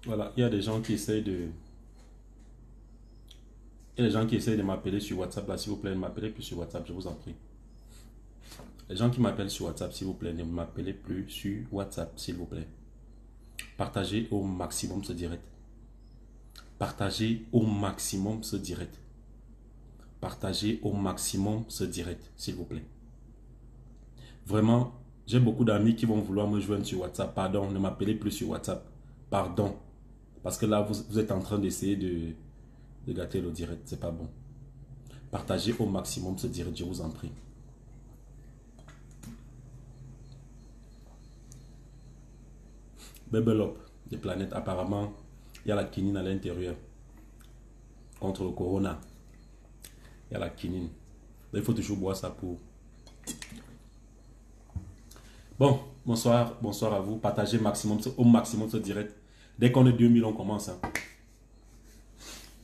Voilà, il y a des gens qui essayent de... Il y a des gens qui essayent de m'appeler sur WhatsApp. Là, s'il vous plaît, ne m'appelez plus sur WhatsApp, je vous en prie. Les gens qui m'appellent sur WhatsApp, s'il vous plaît, ne m'appelez plus sur WhatsApp, s'il vous plaît. Partagez au maximum ce direct. Partagez au maximum ce direct. Partagez au maximum ce direct, s'il vous plaît. Vraiment, j'ai beaucoup d'amis qui vont vouloir me joindre sur WhatsApp. Pardon, ne m'appelez plus sur WhatsApp. Pardon. Parce que là, vous êtes en train d'essayer de gâter le direct. C'est pas bon. Partagez au maximum ce direct, je vous en prie. Bubble up des planètes. Apparemment, il y a la quinine à l'intérieur. Contre le corona. Il y a la quinine. Il faut toujours boire ça pour... Bon, bonsoir, bonsoir à vous. Partagez au maximum ce direct. Dès qu'on est 2000, on commence. Hein.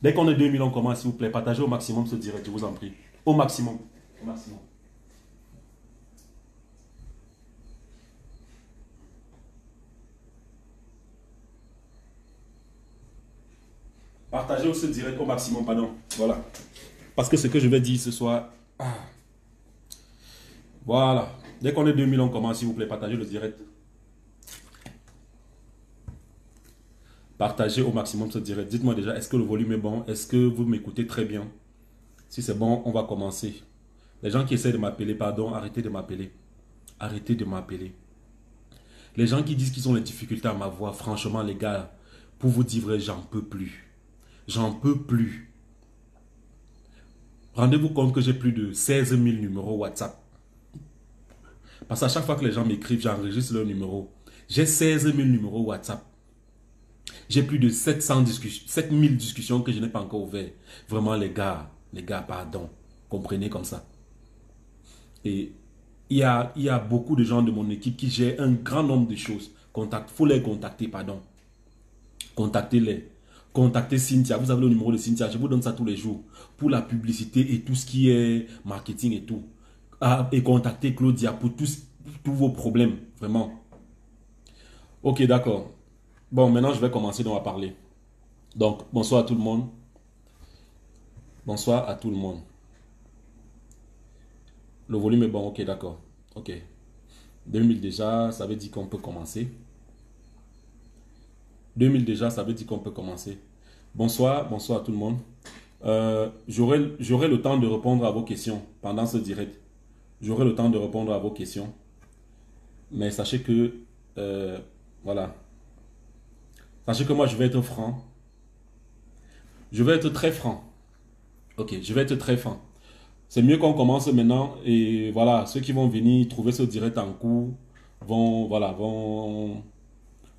Dès qu'on est 2000, on commence, s'il vous plaît. Partagez au maximum ce direct, je vous en prie. Au maximum. Au maximum. Partagez ce direct au maximum, pardon. Voilà. Parce que ce que je vais dire ce soir... Voilà. Dès qu'on est 2000, on commence, s'il vous plaît. Partagez le direct. Partagez au maximum ce direct. Dites-moi déjà, est-ce que le volume est bon? Est-ce que vous m'écoutez très bien? Si c'est bon, on va commencer. Les gens qui essaient de m'appeler, pardon, arrêtez de m'appeler. Arrêtez de m'appeler. Les gens qui disent qu'ils ont les difficultés à ma voix, franchement les gars, pour vous dire vrai, j'en peux plus. J'en peux plus. Rendez-vous compte que j'ai plus de 16 000 numéros WhatsApp. Parce qu'à chaque fois que les gens m'écrivent, j'enregistre leur numéro. J'ai 16 000 numéros WhatsApp. J'ai plus de 7 000 discussions que je n'ai pas encore ouvertes. Vraiment les gars, pardon. Comprenez comme ça. Et il y a beaucoup de gens de mon équipe qui gèrent un grand nombre de choses. Il faut les contacter, pardon. Contactez-les. Contactez Cynthia. Vous avez le numéro de Cynthia. Je vous donne ça tous les jours. Pour la publicité et tout ce qui est marketing et tout. Ah, et contactez Claudia pour tous vos problèmes. Vraiment. Ok, d'accord. Bon, maintenant je vais commencer donc à parler. Donc, bonsoir à tout le monde. Bonsoir à tout le monde. Le volume est bon, ok, d'accord. Ok. 2000 déjà, ça veut dire qu'on peut commencer. 2000 déjà, ça veut dire qu'on peut commencer. Bonsoir, bonsoir à tout le monde. J'aurai le temps de répondre à vos questions pendant ce direct. J'aurai le temps de répondre à vos questions. Mais sachez que, voilà. Sachez que moi, je vais être franc. Je vais être très franc. Ok, je vais être très franc. C'est mieux qu'on commence maintenant et voilà, ceux qui vont venir trouver ce direct en cours vont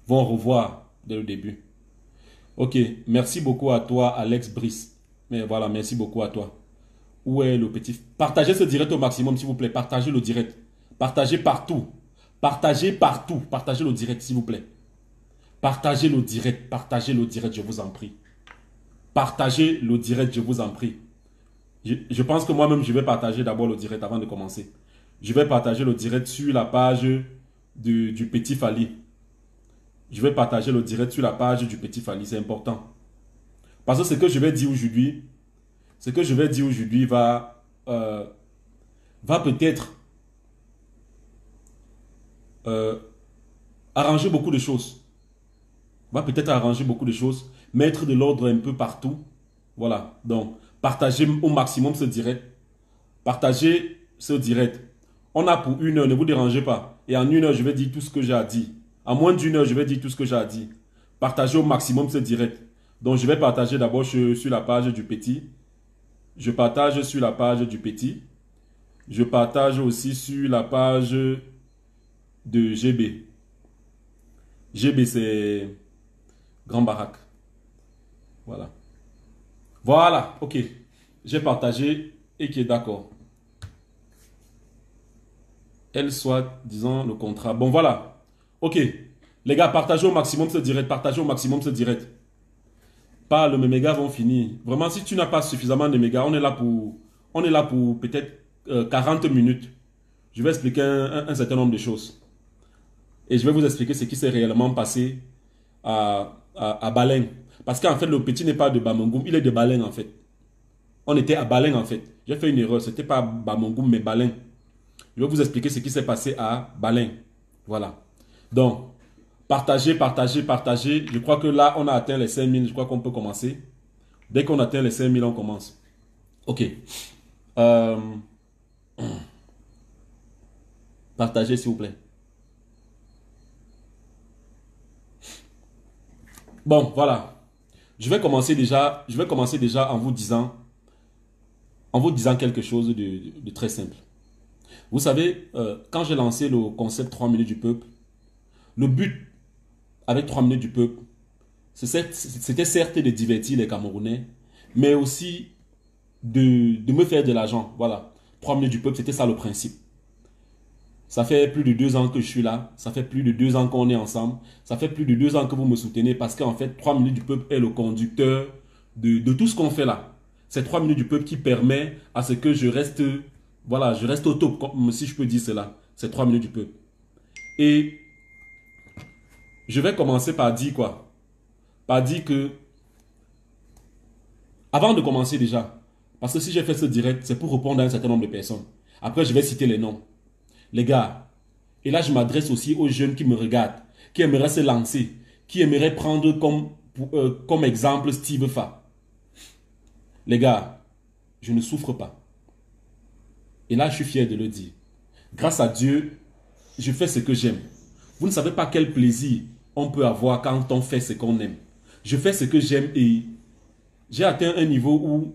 revoir dès le début. Ok, merci beaucoup à toi, Alex Brice. Mais voilà, merci beaucoup à toi. Où est le petit... Partagez ce direct au maximum, s'il vous plaît. Partagez le direct. Partagez partout. Partagez partout. Partagez le direct, s'il vous plaît. Partagez le direct. Partagez le direct, je vous en prie. Partagez le direct, je vous en prie. Je pense que moi-même, je vais partager d'abord le direct avant de commencer. Je vais partager le direct sur la page du Petit Fali. Je vais partager le direct sur la page du Petit Fali, c'est important. Parce que ce que je vais dire aujourd'hui, va peut-être arranger beaucoup de choses. Va peut-être arranger beaucoup de choses, mettre de l'ordre un peu partout. Voilà, donc partagez au maximum ce direct. Partagez ce direct. On a pour 1 heure, ne vous dérangez pas. Et en 1 heure, je vais dire tout ce que j'ai à dire. En moins d'1 heure, je vais dire tout ce que j'ai à dire. Partagez au maximum ce direct. Donc, je vais partager d'abord sur la page du petit. Je partage sur la page du petit. Je partage aussi sur la page de GB. GB, c'est Grand Baraque. Voilà. Voilà, ok. J'ai partagé et qui est d'accord. Elle soit, disons, le contrat. Bon, voilà. Ok. Les gars, partagez au maximum ce direct. Partagez au maximum ce direct. Pas le méga vont finir. Vraiment, si tu n'as pas suffisamment de mégas, on est là pour peut-être 40 minutes. Je vais expliquer un certain nombre de choses. Et je vais vous expliquer ce qui s'est réellement passé à Baleng. Parce qu'en fait, le petit n'est pas de Bamangum, il est de Baleng en fait. On était à Baleng en fait. J'ai fait une erreur, c'était pas Bamangum mais Baleng. Je vais vous expliquer ce qui s'est passé à Baleng. Voilà. Donc, partagez, partagez, partagez. Je crois que là, on a atteint les 5000. Je crois qu'on peut commencer. Dès qu'on atteint les 5000, on commence. Ok. Partagez, s'il vous plaît. Bon, voilà. Je vais commencer déjà en vous disant quelque chose de très simple. Vous savez, quand j'ai lancé le concept 3 minutes du peuple, le but avec 3 minutes du peuple, c'était certes de divertir les Camerounais, mais aussi de me faire de l'argent. Voilà. 3 minutes du peuple, c'était ça le principe. Ça fait plus de 2 ans que je suis là. Ça fait plus de 2 ans qu'on est ensemble. Ça fait plus de 2 ans que vous me soutenez parce qu'en fait, 3 minutes du peuple est le conducteur de tout ce qu'on fait là. C'est 3 minutes du peuple qui permet à ce que je reste, voilà, je reste au top, si je peux dire cela. C'est 3 minutes du peuple. Et je vais commencer par dire quoi? Par dire que, avant de commencer déjà, parce que si j'ai fait ce direct, c'est pour répondre à un certain nombre de personnes. Après, je vais citer les noms. Les gars, et là je m'adresse aussi aux jeunes qui me regardent, qui aimeraient se lancer, qui aimeraient prendre comme exemple Steve Fa. Les gars, je ne souffre pas. Et là je suis fier de le dire. Grâce à Dieu, je fais ce que j'aime. Vous ne savez pas quel plaisir on peut avoir quand on fait ce qu'on aime. Je fais ce que j'aime et j'ai atteint un niveau où,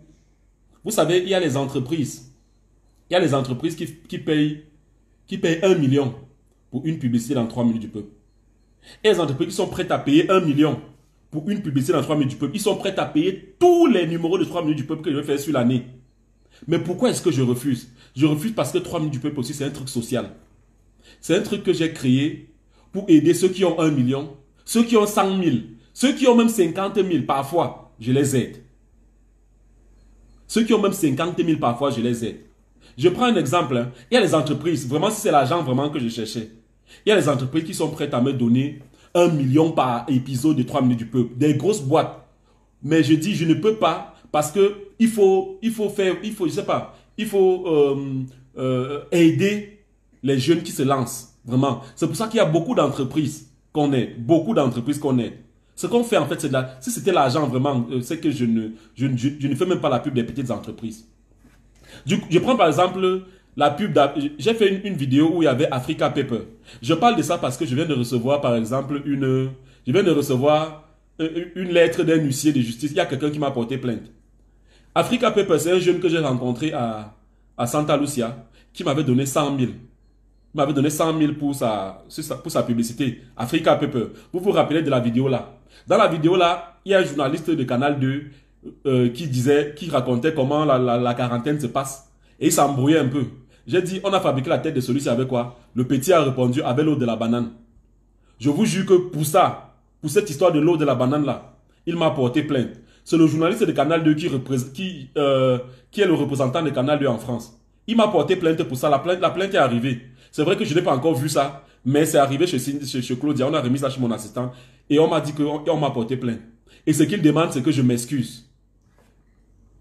vous savez, il y a les entreprises. Il y a les entreprises qui payent 1 million pour une publicité dans 3 minutes du peuple. Et les entreprises qui sont prêtes à payer 1 million pour une publicité dans 3 minutes du peuple, ils sont prêts à payer tous les numéros de 3 minutes du peuple que je vais faire sur l'année. Mais pourquoi est-ce que je refuse? Je refuse parce que 3 minutes du peuple aussi, c'est un truc social. C'est un truc que j'ai créé pour aider ceux qui ont 1 million, ceux qui ont 100 000, ceux qui ont même 50 000 parfois, je les aide. Ceux qui ont même 50 000 parfois, je les aide. Je prends un exemple. Hein. Il y a les entreprises, vraiment si c'est l'argent vraiment que je cherchais. Il y a les entreprises qui sont prêtes à me donner 1 million par épisode de 3 minutes du peuple. Des grosses boîtes. Mais je dis, je ne peux pas parce que il faut aider les jeunes qui se lancent. Vraiment. C'est pour ça qu'il y a beaucoup d'entreprises qu'on aide. Beaucoup d'entreprises qu'on aide. Ce qu'on fait en fait, c'est de la... Si c'était l'argent vraiment, c'est que je ne fais même pas la pub des petites entreprises. Je prends par exemple la pub, j'ai fait une vidéo où il y avait Africa Paper. Je parle de ça parce que je viens de recevoir par exemple une lettre d'un huissier de justice. Il y a quelqu'un qui m'a porté plainte. Africa Paper, c'est un jeune que j'ai rencontré à Santa Lucia qui m'avait donné 100 000. Il m'avait donné 100 000 pour sa publicité. Africa Paper. Vous vous rappelez de la vidéo là? Dans la vidéo là, il y a un journaliste de Canal 2 qui racontait comment la quarantaine se passe. Et il s'embrouillait un peu. J'ai dit, on a fabriqué la tête de celui-ci avec quoi? Le petit a répondu avec l'eau de la banane. Je vous jure que pour ça, pour cette histoire de l'eau de la banane là, il m'a porté plainte. C'est le journaliste de Canal 2 qui est le représentant de Canal 2 en France. Il m'a porté plainte pour ça. La plainte est arrivée. C'est vrai que je n'ai pas encore vu ça, mais c'est arrivé chez Claudia. On a remis ça chez mon assistant et on m'a dit qu'on m'a porté plainte. Et ce qu'il demande, c'est que je m'excuse.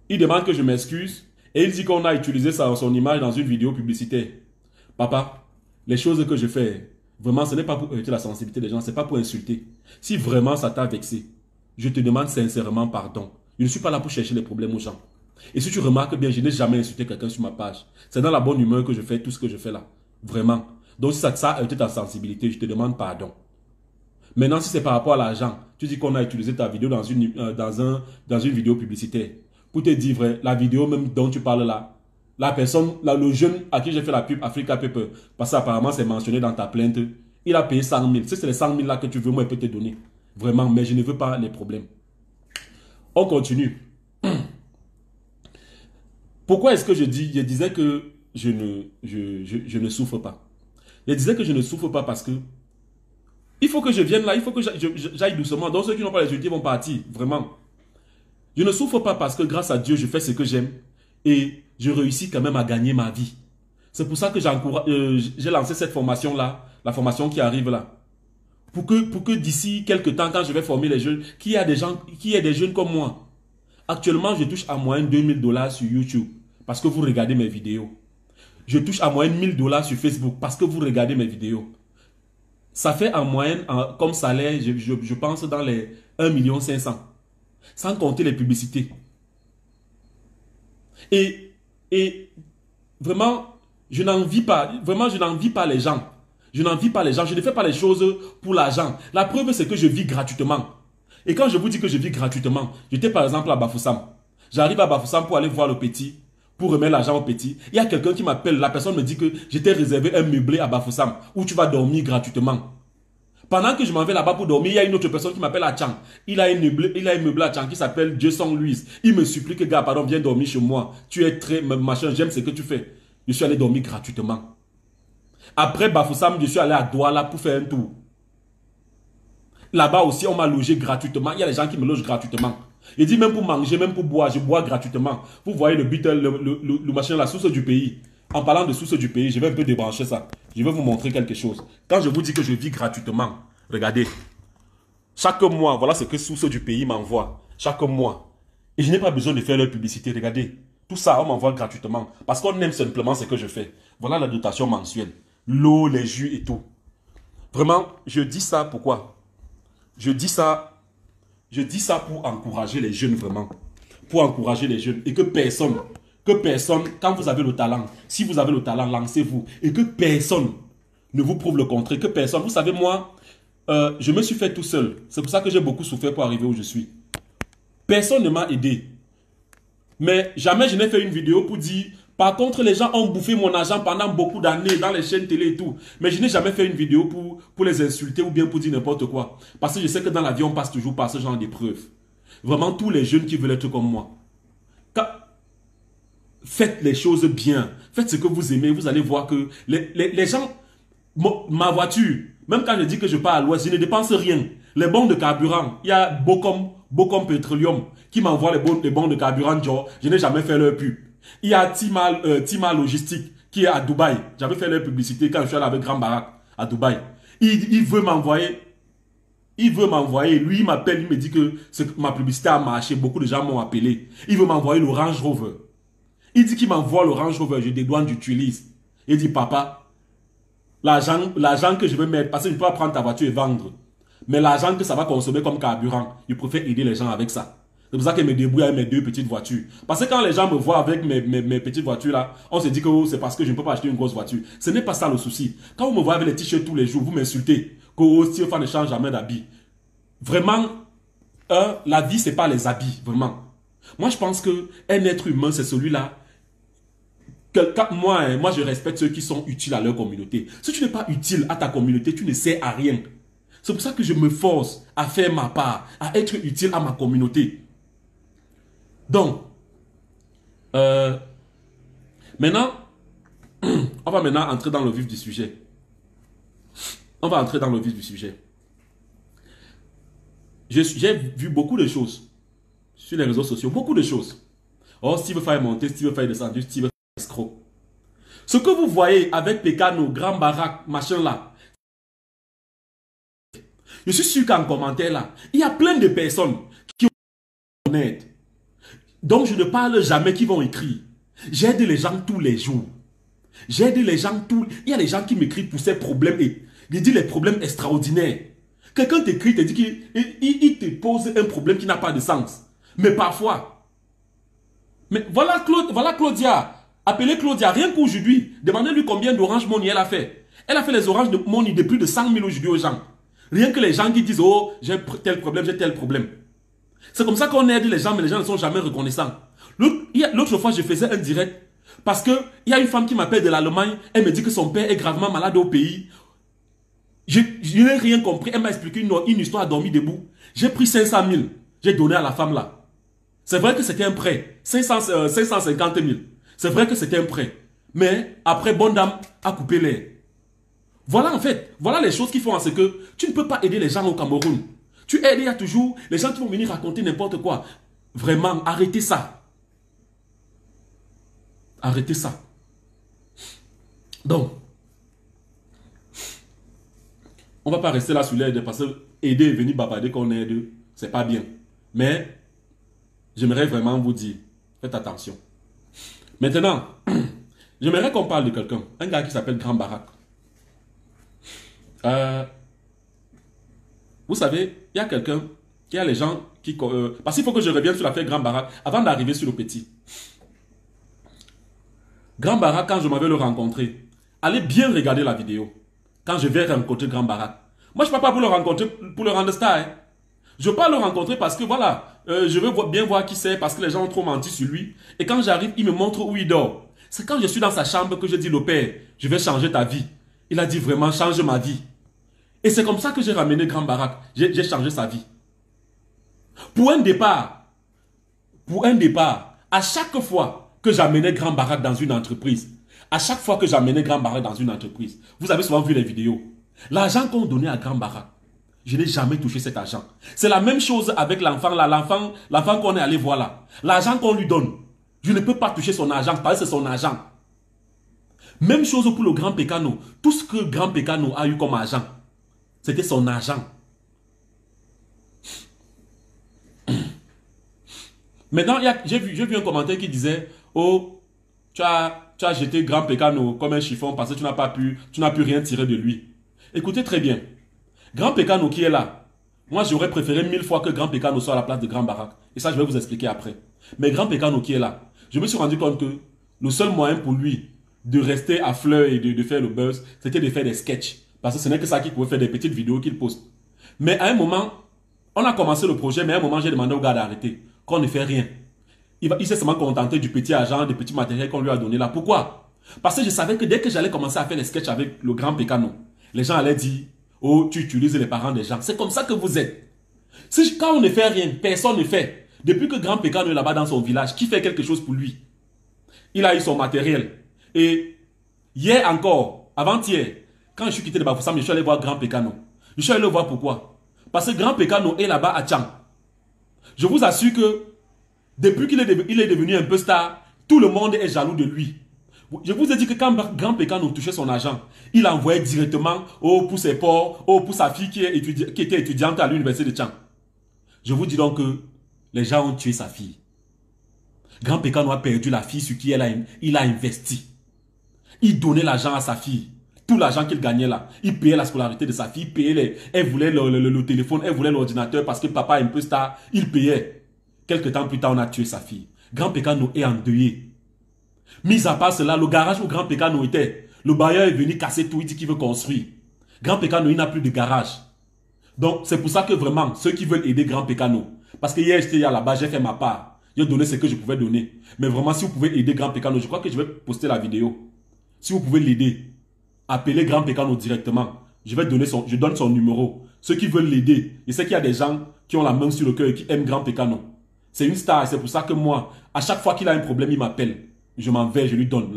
Il demande que je m'excuse et il dit qu'on a utilisé son image dans une vidéo publicitaire. Papa, les choses que je fais, vraiment, ce n'est pas pour heurter la sensibilité des gens, ce n'est pas pour insulter. Si vraiment ça t'a vexé, je te demande sincèrement pardon. Je ne suis pas là pour chercher les problèmes aux gens. Et si tu remarques bien, je n'ai jamais insulté quelqu'un sur ma page. C'est dans la bonne humeur que je fais tout ce que je fais là. Vraiment. Donc si ça a heurté ta sensibilité, je te demande pardon. Maintenant, si c'est par rapport à l'argent, tu dis qu'on a utilisé ta vidéo dans une vidéo publicitaire. Pour te dire vrai, la vidéo même dont tu parles là, la personne, le jeune à qui j'ai fait la pub, Africa Paper, parce qu'apparemment c'est mentionné dans ta plainte, il a payé 100 000. Si c'est les 100 000 là que tu veux, moi je peux te donner. Vraiment, mais je ne veux pas les problèmes. On continue. Pourquoi est-ce que je disais que je ne souffre pas? Je disais que je ne souffre pas parce que il faut que je vienne là, il faut que j'aille doucement. Donc ceux qui n'ont pas les résultats vont partir, vraiment. Je ne souffre pas parce que grâce à Dieu, je fais ce que j'aime et je réussis quand même à gagner ma vie. C'est pour ça que j'ai lancé cette formation-là, la formation qui arrive là. pour que d'ici quelques temps, quand je vais former les jeunes, qu'il y a des jeunes comme moi. Actuellement, je touche à moyenne $2000 sur YouTube parce que vous regardez mes vidéos. Je touche à moyenne $1000 sur Facebook parce que vous regardez mes vidéos. Ça fait en moyenne, comme salaire, je pense dans les 1,5 million. Sans compter les publicités. Et vraiment, je n'envie pas. Vraiment, je n'envie pas les gens. Je n'envie pas les gens. Je ne fais pas les choses pour l'argent. La preuve, c'est que je vis gratuitement. Et quand je vous dis que je vis gratuitement, j'étais par exemple à Bafoussam. J'arrive à Bafoussam pour aller voir le petit, pour remettre l'argent au petit. Il y a quelqu'un qui m'appelle. La personne me dit que j'étais réservé un meublé à Bafoussam où tu vas dormir gratuitement. Pendant que je m'en vais là-bas pour dormir, il y a une autre personne qui m'appelle à Tchang. Il a un meublé à Tchang qui s'appelle Jason Louis. Il me supplie que, gars, pardon, viens dormir chez moi. Tu es très machin, j'aime ce que tu fais. Je suis allé dormir gratuitement. Après Bafoussam, je suis allé à Douala pour faire un tour. Là-bas aussi, on m'a logé gratuitement. Il y a des gens qui me logent gratuitement. Il dit même pour manger, même pour boire, je bois gratuitement. Vous voyez le machin, la source du pays. En parlant de source du pays, je vais un peu débrancher ça. Je vais vous montrer quelque chose. Quand je vous dis que je vis gratuitement, regardez. Chaque mois, voilà ce que source du pays m'envoie. Chaque mois. Et je n'ai pas besoin de faire leur publicité. Regardez. Tout ça, on m'envoie gratuitement. Parce qu'on aime simplement ce que je fais. Voilà la dotation mensuelle. L'eau, les jus et tout. Vraiment, je dis ça pourquoi? Je dis ça pour encourager les jeunes vraiment. Pour encourager les jeunes. Et que personne, quand vous avez le talent, si vous avez le talent, lancez-vous. Et que personne ne vous prouve le contraire. Que personne, vous savez moi, je me suis fait tout seul. C'est pour ça que j'ai beaucoup souffert pour arriver où je suis. Personne ne m'a aidé. Mais jamais je n'ai fait une vidéo pour dire... Par contre, les gens ont bouffé mon argent pendant beaucoup d'années dans les chaînes télé et tout. Mais je n'ai jamais fait une vidéo pour les insulter ou bien pour dire n'importe quoi. Parce que je sais que dans la vie, on passe toujours par ce genre d'épreuves. Vraiment, tous les jeunes qui veulent être comme moi. Faites les choses bien. Faites ce que vous aimez. Vous allez voir que les gens... Ma voiture, même quand je dis que je pars à l'ouest, je ne dépense rien. Les bons de carburant, il y a Bocom Petroleum qui m'envoie les bons de carburant. Je n'ai jamais fait leur pub. Il y a Tima Logistique qui est à Dubaï. J'avais fait leur publicité quand je suis allé avec Grand Barak à Dubaï. Il veut m'envoyer. Lui, il m'appelle, il me dit que ma publicité a marché. Beaucoup de gens m'ont appelé. Il veut m'envoyer le Range Rover. Il dit qu'il m'envoie le Range Rover. Je dédouane d'utiliser. Il dit, papa, l'argent que je vais mettre, parce que je ne peux pas prendre ta voiture et vendre. Mais l'argent que ça va consommer comme carburant, je préfère aider les gens avec ça. C'est pour ça que je me débrouille avec mes 2 petites voitures. Parce que quand les gens me voient avec mes petites voitures là, on se dit que oh, c'est parce que je ne peux pas acheter une grosse voiture. Ce n'est pas ça le souci. Quand vous me voyez avec les t-shirts tous les jours, vous m'insultez. Que oh, Stéphane ne change jamais d'habit. Vraiment, la vie, c'est pas les habits. Vraiment. Moi, je pense qu'un être humain, c'est celui-là. Moi, je respecte ceux qui sont utiles à leur communauté. Si tu n'es pas utile à ta communauté, tu ne sers à rien. C'est pour ça que je me force à faire ma part, à être utile à ma communauté. Donc, maintenant, on va maintenant entrer dans le vif du sujet. On va entrer dans le vif du sujet. J'ai vu beaucoup de choses sur les réseaux sociaux, beaucoup de choses. Oh, Steve Faye monter, Steve Faye descendre, Steve Faye escroc. Ce que vous voyez avec Pécano, Grand Barak, machin là, je suis sûr qu'en commentaire là, il y a plein de personnes qui vont honnêtes. Donc je ne parle jamais qui vont écrire. J'aide les gens tous les jours. J'aide les gens tous... Il y a des gens qui m'écrivent pour ces problèmes et ils disent les problèmes extraordinaires. Quelqu'un t'écrit, te dit qu'il te pose un problème qui n'a pas de sens. Mais parfois. Mais voilà, Claudia. Appelez Claudia, rien qu'aujourd'hui. Demandez-lui combien d'Orange Money elle a fait. Elle a fait les Orange Money de plus de 100 000 aujourd'hui aux gens. Rien que les gens qui disent, oh, j'ai tel problème, j'ai tel problème. C'est comme ça qu'on aide les gens, mais les gens ne sont jamais reconnaissants. L'autre fois, je faisais un direct. Parce qu'il y a une femme qui m'appelle de l'Allemagne. Elle me dit que son père est gravement malade au pays. Je n'ai rien compris. Elle m'a expliqué une histoire à dormir debout. J'ai pris 500 000. J'ai donné à la femme là. C'est vrai que c'était un prêt. 550 000. C'est vrai que c'était un prêt. Mais après, bonne dame a coupé l'air. Voilà en fait. Voilà les choses qui font en ce que tu ne peux pas aider les gens au Cameroun. Tu aides, il y a toujours les gens qui vont venir raconter n'importe quoi. Vraiment, arrêtez ça. Arrêtez ça. Donc, On ne va pas rester là sur l'aide parce que aider et venir bavarder qu'on aide, c'est pas bien. Mais j'aimerais vraiment vous dire, faites attention. Maintenant, j'aimerais qu'on parle de quelqu'un, un gars qui s'appelle Grand Barack. Vous savez, il y a quelqu'un, il y a les gens qui... parce qu'il faut que je revienne sur l'affaire Grand Barack avant d'arriver sur le petit. Grand Barack, quand je m'avais le rencontré, allez bien regarder la vidéo. Quand je vais rencontrer Grand Barack. Moi, je ne parle pas pour le rencontrer, pour le rendre star. Hein. Je ne veux pas le rencontrer parce que voilà, je veux bien voir qui c'est, parce que les gens ont trop menti sur lui. Et quand j'arrive, il me montre où il dort. C'est quand je suis dans sa chambre que je dis, le père, je vais changer ta vie. Il a dit vraiment, change ma vie. Et c'est comme ça que j'ai ramené Grand Barack. J'ai changé sa vie. Pour un départ, à chaque fois que j'amenais Grand Barack dans une entreprise, vous avez souvent vu les vidéos, l'argent qu'on donnait à Grand Barack, je n'ai jamais touché cet argent. C'est la même chose avec l'enfant là, l'enfant qu'on est allé voir là. L'argent qu'on lui donne, je ne peux pas toucher son argent parce que c'est son argent. Même chose pour le Grand Pécano. Tout ce que Grand Pécano a eu comme argent, c'était son argent. Maintenant, j'ai vu un commentaire qui disait, oh, tu as jeté Grand Pécano comme un chiffon parce que tu n'as pu rien tirer de lui. Écoutez très bien. Grand Pécano qui est là, moi j'aurais préféré 1000 fois que Grand Pécano soit à la place de Grand Barack. Et ça, je vais vous expliquer après. Mais Grand Pécano qui est là, je me suis rendu compte que le seul moyen pour lui de rester à fleur et de faire le buzz, c'était de faire des sketchs. Parce que ce n'est que ça qu'il pouvait faire, des petites vidéos qu'il poste. Mais à un moment, on a commencé le projet, mais à un moment, j'ai demandé au gars d'arrêter. Qu'on ne fait rien. Il s'est seulement contenté du petit argent, des petits matériels qu'on lui a donné là. Pourquoi? Parce que je savais que dès que j'allais commencer à faire les sketchs avec le Grand Pécano, les gens allaient dire, oh, tu utilises les parents des gens. C'est comme ça que vous êtes. Quand on ne fait rien, personne ne fait. Depuis que Grand Pécano est là-bas dans son village, qui fait quelque chose pour lui? Il a eu son matériel. Et hier encore, avant-hier, quand je suis quitté de Bafoussam, je suis allé voir Grand Pécano. Je suis allé le voir pourquoi? Parce que Grand Pécano est là-bas à Tchang. Je vous assure que depuis qu'il est devenu un peu star, tout le monde est jaloux de lui. Je vous ai dit que quand Grand Pécano touchait son argent, il envoyait directement pour ses porcs, pour sa fille qui était étudiante à l'université de Tchang. Je vous dis donc que les gens ont tué sa fille. Grand Pécano a perdu la fille sur qui il a investi. Il donnait l'argent à sa fille. Tout l'argent qu'il gagnait là. Il payait la scolarité de sa fille. Elle voulait le téléphone. Elle voulait l'ordinateur parce que papa est un peu star. Il payait. Quelque temps plus tard, on a tué sa fille. Grand Pécano est endeuillé. Mis à part cela, le garage où Grand Pécano était, le bailleur est venu casser tout. Il dit qu'il veut construire. Grand Pécano, il n'a plus de garage. Donc, c'est pour ça que vraiment, ceux qui veulent aider Grand Pécano, parce que hier, j'étais là-bas, j'ai fait ma part. J'ai donné ce que je pouvais donner. Mais vraiment, si vous pouvez aider Grand Pécano, je crois que je vais poster la vidéo. Si vous pouvez l'aider, appelez Grand Pécano directement. Je donne son numéro. Ceux qui veulent l'aider, je sais qu'il y a des gens qui ont la main sur le cœur et qui aiment Grand Pécano. C'est une star et c'est pour ça que moi, à chaque fois qu'il a un problème, il m'appelle. Je m'en vais, je lui donne.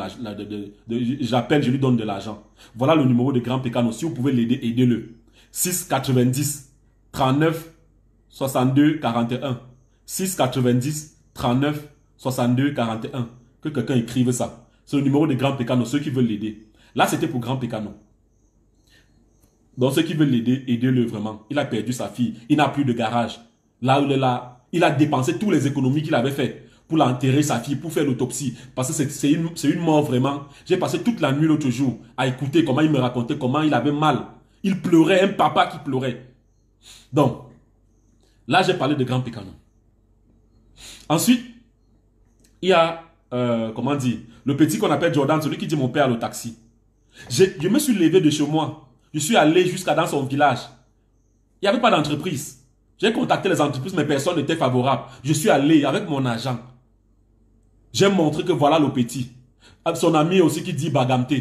J'appelle, je lui donne de l'argent. Voilà le numéro de Grand Pécano. Si vous pouvez l'aider, aidez-le. 690 39 62 41. 690 39 62 41. Que quelqu'un écrive ça. C'est le numéro de Grand Pécano, ceux qui veulent l'aider. Là, c'était pour Grand Pécano. Donc, ceux qui veulent l'aider, aidez-le vraiment. Il a perdu sa fille. Il n'a plus de garage. Là où il est là, il a dépensé toutes les économies qu'il avait fait pour l'enterrer sa fille, pour faire l'autopsie. Parce que c'est une mort vraiment. J'ai passé toute la nuit l'autre jour à écouter comment il me racontait, comment il avait mal. Il pleurait, un papa qui pleurait. Donc, là, j'ai parlé de Grand Pécano. Ensuite, il y a, comment dire, le petit qu'on appelle Jordan, celui qui dit mon père le taxi. Je me suis levé de chez moi. Je suis allé jusqu'à dans son village. Il n'y avait pas d'entreprise. J'ai contacté les entreprises, mais personne n'était favorable. Je suis allé avec mon agent. J'ai montré que voilà le petit. Son ami aussi qui dit Bagamte.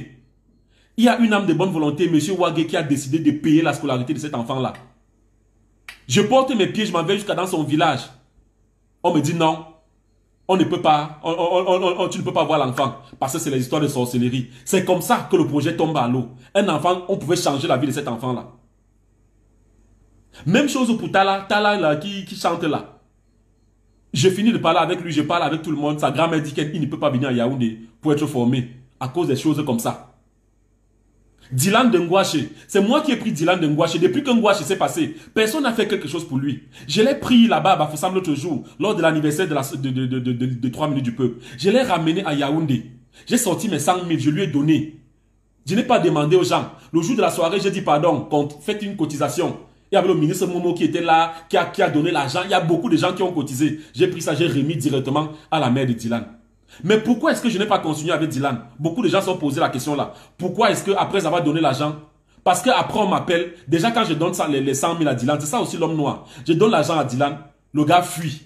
Il y a une âme de bonne volonté, M. Wagé, qui a décidé de payer la scolarité de cet enfant-là. Je porte mes pieds, je m'en vais jusqu'à dans son village. On me dit non. On ne peut pas, tu ne peux pas voir l'enfant parce que c'est les histoires de sorcellerie. C'est comme ça que le projet tombe à l'eau. Un enfant, on pouvait changer la vie de cet enfant-là. Même chose pour Tala là, qui chante là. Je finis de parler avec lui, je parle avec tout le monde. Sa grand-mère dit qu'il ne peut pas venir à Yaoundé pour être formé à cause des choses comme ça. Dylan de Ngouache, c'est moi qui ai pris Dylan de Ngouache. Depuis que Ngouache s'est passé, personne n'a fait quelque chose pour lui. Je l'ai pris là-bas à Bafoussam l'autre jour, lors de l'anniversaire de 3 minutes du peuple. Je l'ai ramené à Yaoundé. J'ai sorti mes 100 000, je lui ai donné. Je n'ai pas demandé aux gens. Le jour de la soirée, j'ai dit pardon, faites une cotisation. Il y avait le ministre Momo qui était là, qui a donné l'argent. Il y a beaucoup de gens qui ont cotisé. J'ai pris ça, j'ai remis directement à la mère de Dylan. Mais pourquoi est-ce que je n'ai pas continué avec Dylan? Beaucoup de gens se sont posé la question là. Pourquoi est-ce que après avoir donné l'argent? Parce qu'après on m'appelle. Déjà quand je donne ça, les 100 000 à Dylan, c'est ça aussi l'homme noir. Je donne l'argent à Dylan, le gars fuit.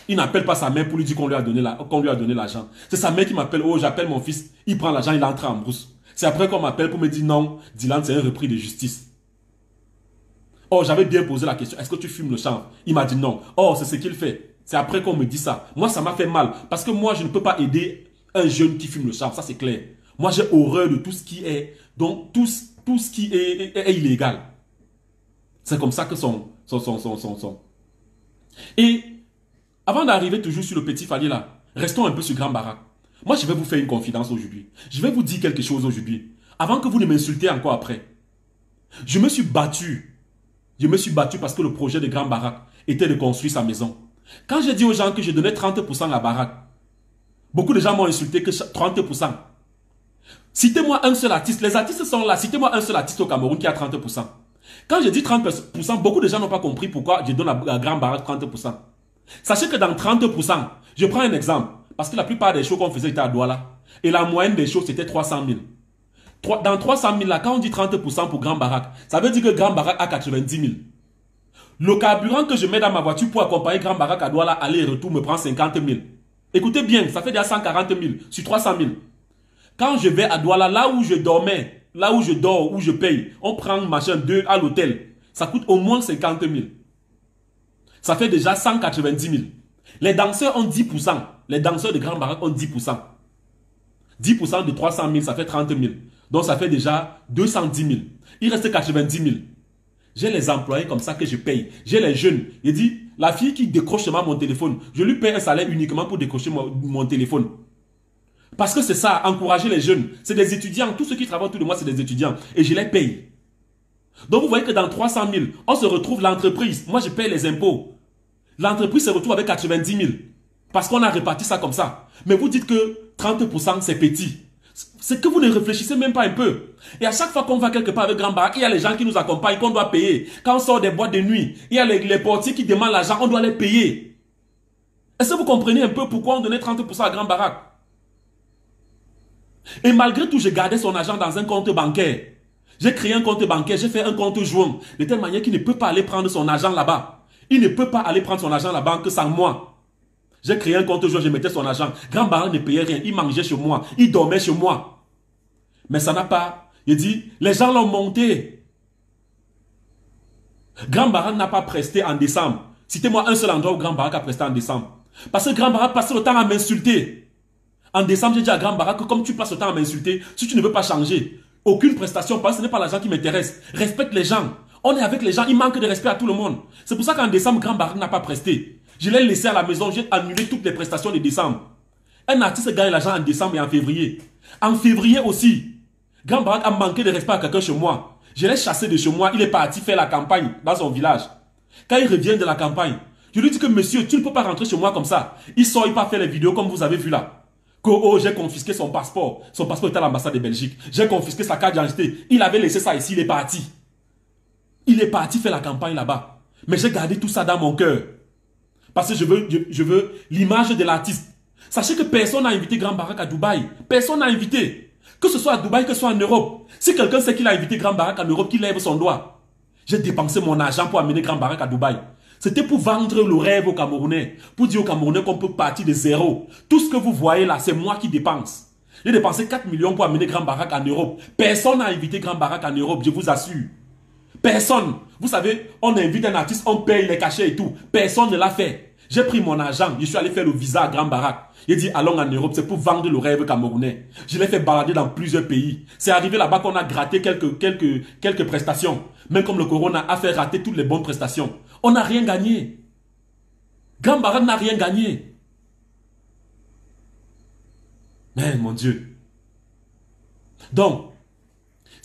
Il n'appelle pas sa mère pour lui dire qu'on lui a donné l'argent. C'est sa mère qui m'appelle. Oh, j'appelle mon fils. Il prend l'argent, il entre en brousse. C'est après qu'on m'appelle pour me dire non, Dylan c'est un repris de justice. Oh, j'avais bien posé la question. Est-ce que tu fumes le chanvre? Il m'a dit non. Oh, c'est ce qu'il fait. C'est après qu'on me dit ça. Moi, ça m'a fait mal. Parce que moi, je ne peux pas aider un jeune qui fume le chanvre. Ça, c'est clair. Moi, j'ai horreur de tout ce qui est... Donc, tout ce qui est illégal. C'est comme ça que son. Et avant d'arriver toujours sur le petit Fali là, restons un peu sur Grand Barak. Moi, je vais vous faire une confidence aujourd'hui. Je vais vous dire quelque chose aujourd'hui. Avant que vous ne m'insultez encore après. Je me suis battu. Je me suis battu parce que le projet de Grand Barak était de construire sa maison. Quand j'ai dit aux gens que je donnais 30% à Barak, beaucoup de gens m'ont insulté que 30%. Citez-moi un seul artiste. Les artistes sont là. Citez-moi un seul artiste au Cameroun qui a 30%. Quand je dis 30%, beaucoup de gens n'ont pas compris pourquoi je donne à Grand Barak 30%. Sachez que dans 30%, je prends un exemple. Parce que la plupart des shows qu'on faisait étaient à Douala. Et la moyenne des shows, c'était 300 000. Dans 300 000 là, quand on dit 30% pour Grand Barak, ça veut dire que Grand Barak a 90 000. Le carburant que je mets dans ma voiture pour accompagner Grand Barak à Douala, aller et retour, me prend 50 000. Écoutez bien, ça fait déjà 140 000 sur 300 000. Quand je vais à Douala, là où je dormais, là où je dors, où je paye, on prend machin 2 à l'hôtel. Ça coûte au moins 50 000. Ça fait déjà 190 000. Les danseurs ont 10%. Les danseurs de Grand Barak ont 10%. 10% de 300 000, ça fait 30 000. Donc ça fait déjà 210 000. Il reste 90 000. J'ai les employés comme ça que je paye. J'ai les jeunes. Il dit, la fille qui décroche mon téléphone, je lui paye un salaire uniquement pour décrocher mon téléphone. Parce que c'est ça, encourager les jeunes. C'est des étudiants. Tous ceux qui travaillent autour de moi, c'est des étudiants. Et je les paye. Donc vous voyez que dans 300 000, on se retrouve l'entreprise. Moi, je paye les impôts. L'entreprise se retrouve avec 90 000. Parce qu'on a réparti ça comme ça. Mais vous dites que 30% c'est petit. C'est que vous ne réfléchissez même pas un peu. Et à chaque fois qu'on va quelque part avec Grand Barak, il y a les gens qui nous accompagnent, qu'on doit payer. Quand on sort des boîtes de nuit, il y a les portiers qui demandent l'argent, on doit les payer. Est-ce que vous comprenez un peu pourquoi on donnait 30% à Grand Barak? Et malgré tout, j'ai gardé son argent dans un compte bancaire. J'ai créé un compte bancaire, j'ai fait un compte joint. De telle manière qu'il ne peut pas aller prendre son argent là-bas. Il ne peut pas aller prendre son argent à la banque sans moi. J'ai créé un compte joint, je mettais son argent. Grand Barak ne payait rien. Il mangeait chez moi. Il dormait chez moi. Mais ça n'a pas... Il dit, les gens l'ont monté. Grand Barak n'a pas presté en décembre. Citez-moi un seul endroit où Grand Barak a presté en décembre. Parce que Grand Barak passait le temps à m'insulter. En décembre, j'ai dit à Grand Barak que comme tu passes le temps à m'insulter, si tu ne veux pas changer, aucune prestation, parce que ce n'est pas l'argent qui m'intéresse. Respecte les gens. On est avec les gens, il manque de respect à tout le monde. C'est pour ça qu'en décembre, Grand Barak n'a pas presté. Je l'ai laissé à la maison, j'ai annulé toutes les prestations de décembre. Un artiste gagne l'argent en décembre et en février. En février aussi, Grand Barak a manqué de respect à quelqu'un chez moi. Je l'ai chassé de chez moi, il est parti faire la campagne dans son village. Quand il revient de la campagne, je lui dis que monsieur, tu ne peux pas rentrer chez moi comme ça. Il sort, il part faire les vidéos comme vous avez vu là. Que oh, j'ai confisqué son passeport. Son passeport était à l'ambassade de Belgique. J'ai confisqué sa carte d'identité. Il avait laissé ça ici, il est parti. Il est parti faire la campagne là-bas. Mais j'ai gardé tout ça dans mon cœur. Parce que je veux l'image de l'artiste. Sachez que personne n'a invité Grand Barak à Dubaï. Personne n'a invité. Que ce soit à Dubaï, que ce soit en Europe. Si quelqu'un sait qu'il a invité Grand Barak en Europe, qu'il lève son doigt. J'ai dépensé mon argent pour amener Grand Barak à Dubaï. C'était pour vendre le rêve aux Camerounais. Pour dire aux Camerounais qu'on peut partir de zéro. Tout ce que vous voyez là, c'est moi qui dépense. J'ai dépensé 4 millions pour amener Grand Barak en Europe. Personne n'a invité Grand Barak en Europe, je vous assure. Personne. Vous savez, on invite un artiste, on paye les cachets et tout. Personne ne l'a fait. J'ai pris mon argent, je suis allé faire le visa à Grand Barak. J'ai dit, allons en Europe, c'est pour vendre le rêve camerounais. Je l'ai fait balader dans plusieurs pays. C'est arrivé là-bas qu'on a gratté quelques prestations. Même comme le corona a fait rater toutes les bonnes prestations. On n'a rien gagné. Grand Barak n'a rien gagné. Mais mon Dieu. Donc,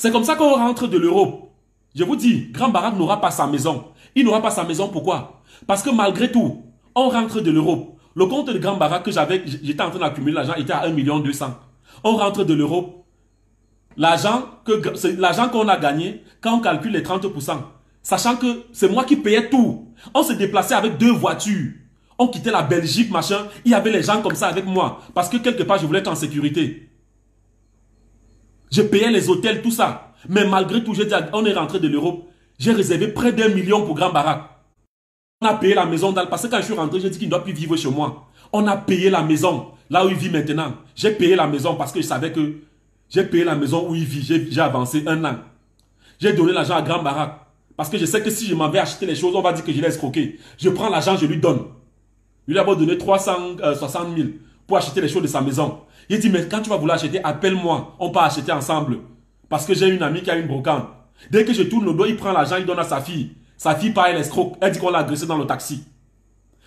C'est comme ça qu'on rentre de l'Europe. Je vous dis, Grand Barack n'aura pas sa maison. Il n'aura pas sa maison, pourquoi? Parce que malgré tout, on rentre de l'Europe. Le compte de Grand Barack que j'étais en train d'accumuler, l'argent était à 1 200 000. On rentre de l'Europe. L'argent qu'on a gagné, quand on calcule les 30%, sachant que c'est moi qui payais tout. On se déplaçait avec 2 voitures. On quittait la Belgique, machin. Il y avait les gens comme ça avec moi. Parce que quelque part, je voulais être en sécurité. Je payais les hôtels, tout ça. Mais malgré tout, j'ai dit, on est rentré de l'Europe. J'ai réservé près d'1 million pour Grand Barack. On a payé la maison parce que quand je suis rentré, j'ai dit qu'il ne doit plus vivre chez moi. On a payé la maison, là où il vit maintenant. J'ai payé la maison parce que je savais que j'ai payé la maison où il vit. J'ai avancé 1 an. J'ai donné l'argent à Grand Barack. Parce que je sais que si je m'en vais acheter les choses, on va dire que je l'ai escroqué. Je prends l'argent, je lui donne. Je lui ai d'abord donné 360 000 pour acheter les choses de sa maison. Il dit, mais quand tu vas vouloir acheter, appelle-moi. On peut acheter ensemble. Parce que j'ai une amie qui a une brocante. Dès que je tourne le dos, il prend l'argent, il donne à sa fille. Sa fille part, elle escroque. Elle dit qu'on l'a agressé dans le taxi.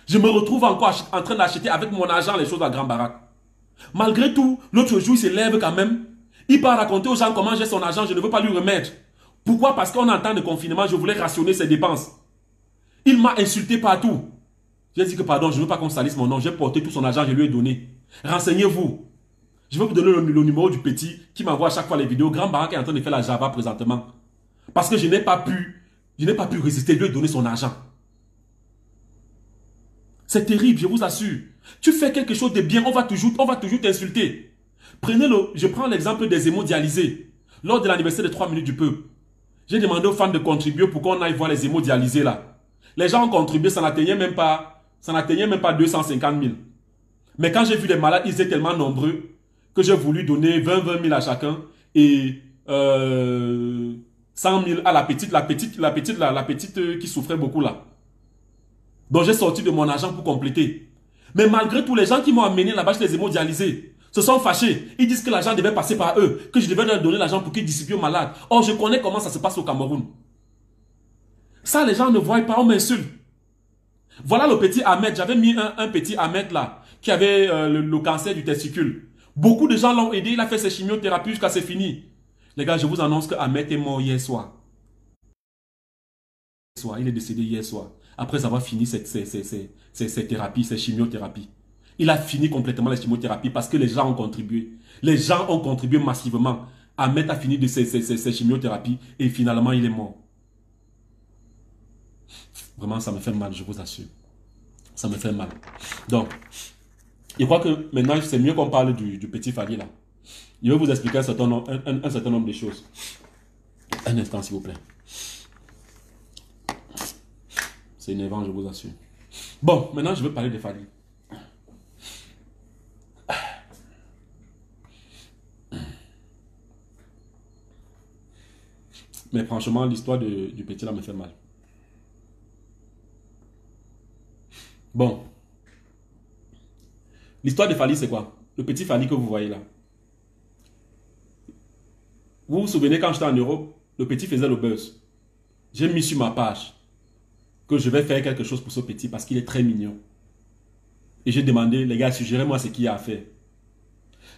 Je me retrouve encore en train d'acheter avec mon argent les choses à Grand Barack. Malgré tout, l'autre jour, il se lève quand même. Il part raconter aux gens comment j'ai son argent, je ne veux pas lui remettre. Pourquoi? Parce qu'on est en temps de confinement, je voulais rationner ses dépenses. Il m'a insulté partout. J'ai dit que pardon, je ne veux pas qu'on salisse mon nom. J'ai porté tout son argent, je lui ai donné. Renseignez-vous. Je vais vous donner le numéro du petit qui m'envoie à chaque fois les vidéos. Grand Barack est en train de faire la Java présentement. Parce que je n'ai pas pu résister, lui donner son argent. C'est terrible, je vous assure. Tu fais quelque chose de bien, on va toujours t'insulter. Je prends l'exemple des hémodialysés. Lors de l'anniversaire de 3 minutes du peuple, j'ai demandé aux fans de contribuer pour qu'on aille voir les hémodialysés là. Les gens ont contribué, ça n'atteignait même pas 250 000. Mais quand j'ai vu les malades, ils étaient tellement nombreux que j'ai voulu donner 20 000 à chacun et 100 000 à la petite qui souffrait beaucoup là. Donc j'ai sorti de mon argent pour compléter. Mais malgré tout, les gens qui m'ont amené là-bas chez les hémodialysés se sont fâchés. Ils disent que l'argent devait passer par eux, que je devais leur donner l'argent pour qu'ils distribuent aux malades. Or, je connais comment ça se passe au Cameroun. Ça, les gens ne voient pas, on m'insulte. Voilà le petit Ahmed. J'avais mis un petit Ahmed là, qui avait le cancer du testicule. Beaucoup de gens l'ont aidé, il a fait ses chimiothérapies jusqu'à c'est fini. Les gars, je vous annonce que Ahmed est mort hier soir. Il est décédé hier soir. Après avoir fini ses thérapies, ses chimiothérapies. Il a fini complètement les chimiothérapies parce que les gens ont contribué. Les gens ont contribué massivement. Ahmed a fini de ses chimiothérapies et finalement il est mort. Vraiment, ça me fait mal, je vous assure. Ça me fait mal. Donc, je crois que maintenant, c'est mieux qu'on parle du petit Fally là. Je vais vous expliquer un certain nombre de choses. Un instant, s'il vous plaît. C'est énervant, je vous assure. Bon, maintenant, je vais parler de Fally. Mais franchement, l'histoire du petit là me fait mal. Bon. L'histoire de Fally, c'est quoi? Le petit Fally que vous voyez là. Vous vous souvenez quand j'étais en Europe, le petit faisait le buzz. J'ai mis sur ma page que je vais faire quelque chose pour ce petit parce qu'il est très mignon. Et j'ai demandé, les gars, suggérez-moi ce qu'il y a à faire.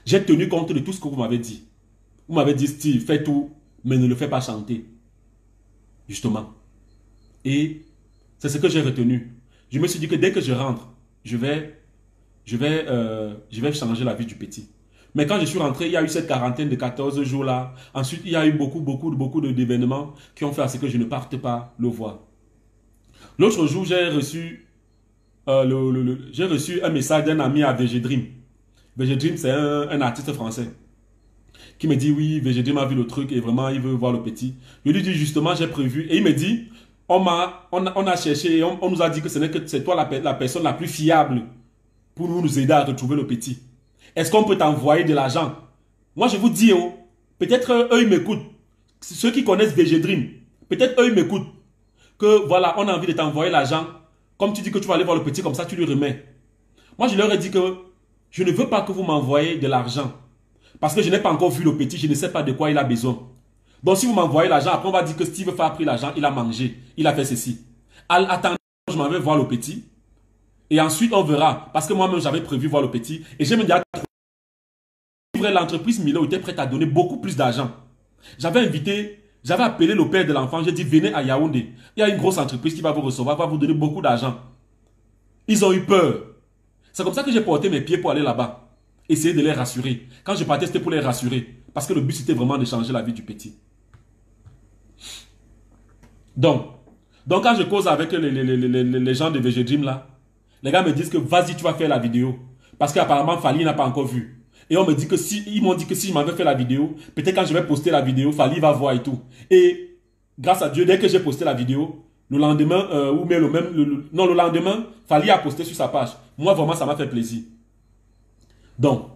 J'ai tenu compte de tout ce que vous m'avez dit. Vous m'avez dit, Steve, fais tout, mais ne le fais pas chanter. Justement. Et c'est ce que j'ai retenu. Je me suis dit que dès que je rentre, je vais changer la vie du petit. Mais quand je suis rentré, il y a eu cette quarantaine de 14 jours là. Ensuite, il y a eu beaucoup d'événements qui ont fait à ce que je ne parte pas le voir. L'autre jour, j'ai reçu un message d'un ami à VG Dream. VG Dream, c'est un artiste français qui me dit, oui, VG Dream a vu le truc et vraiment, il veut voir le petit. Je lui dis, justement, j'ai prévu. Et il me dit, on a cherché et on nous a dit que c'est toi la personne la plus fiable pour nous aider à retrouver le petit. Est-ce qu'on peut t'envoyer de l'argent? Moi, je vous dis, oh, peut-être eux, ils m'écoutent. Ceux qui connaissent VG Dream, peut-être eux, ils m'écoutent. Que voilà, on a envie de t'envoyer l'argent. Comme tu dis que tu vas aller voir le petit, comme ça, tu lui remets. Moi, je leur ai dit que je ne veux pas que vous m'envoyez de l'argent. Parce que je n'ai pas encore vu le petit, je ne sais pas de quoi il a besoin. Donc, si vous m'envoyez l'argent, après, on va dire que Steve a pris l'argent, il a mangé, il a fait ceci. Attendez, je m'en vais voir le petit. Et ensuite, on verra. Parce que moi-même, j'avais prévu voir le petit. Et j'ai me dit, l'entreprise Milo était prête à donner beaucoup plus d'argent. J'avais appelé le père de l'enfant, j'ai dit venez à Yaoundé. Il y a une grosse entreprise qui va vous recevoir, va vous donner beaucoup d'argent. Ils ont eu peur. C'est comme ça que j'ai porté mes pieds pour aller là-bas. Essayer de les rassurer. Quand je partais, c'était pour les rassurer. Parce que le but, c'était vraiment de changer la vie du petit. Donc quand je cause avec les gens de VG Dream là, les gars me disent que vas-y, tu vas faire la vidéo. Parce qu'apparemment, Fally n'a pas encore vu. Et on me dit que ils m'ont dit que si je m'avais fait la vidéo, peut-être quand je vais poster la vidéo, Fally va voir et tout. Et grâce à Dieu, dès que j'ai posté la vidéo, le lendemain, le lendemain, Fally a posté sur sa page. Moi, vraiment, ça m'a fait plaisir. Donc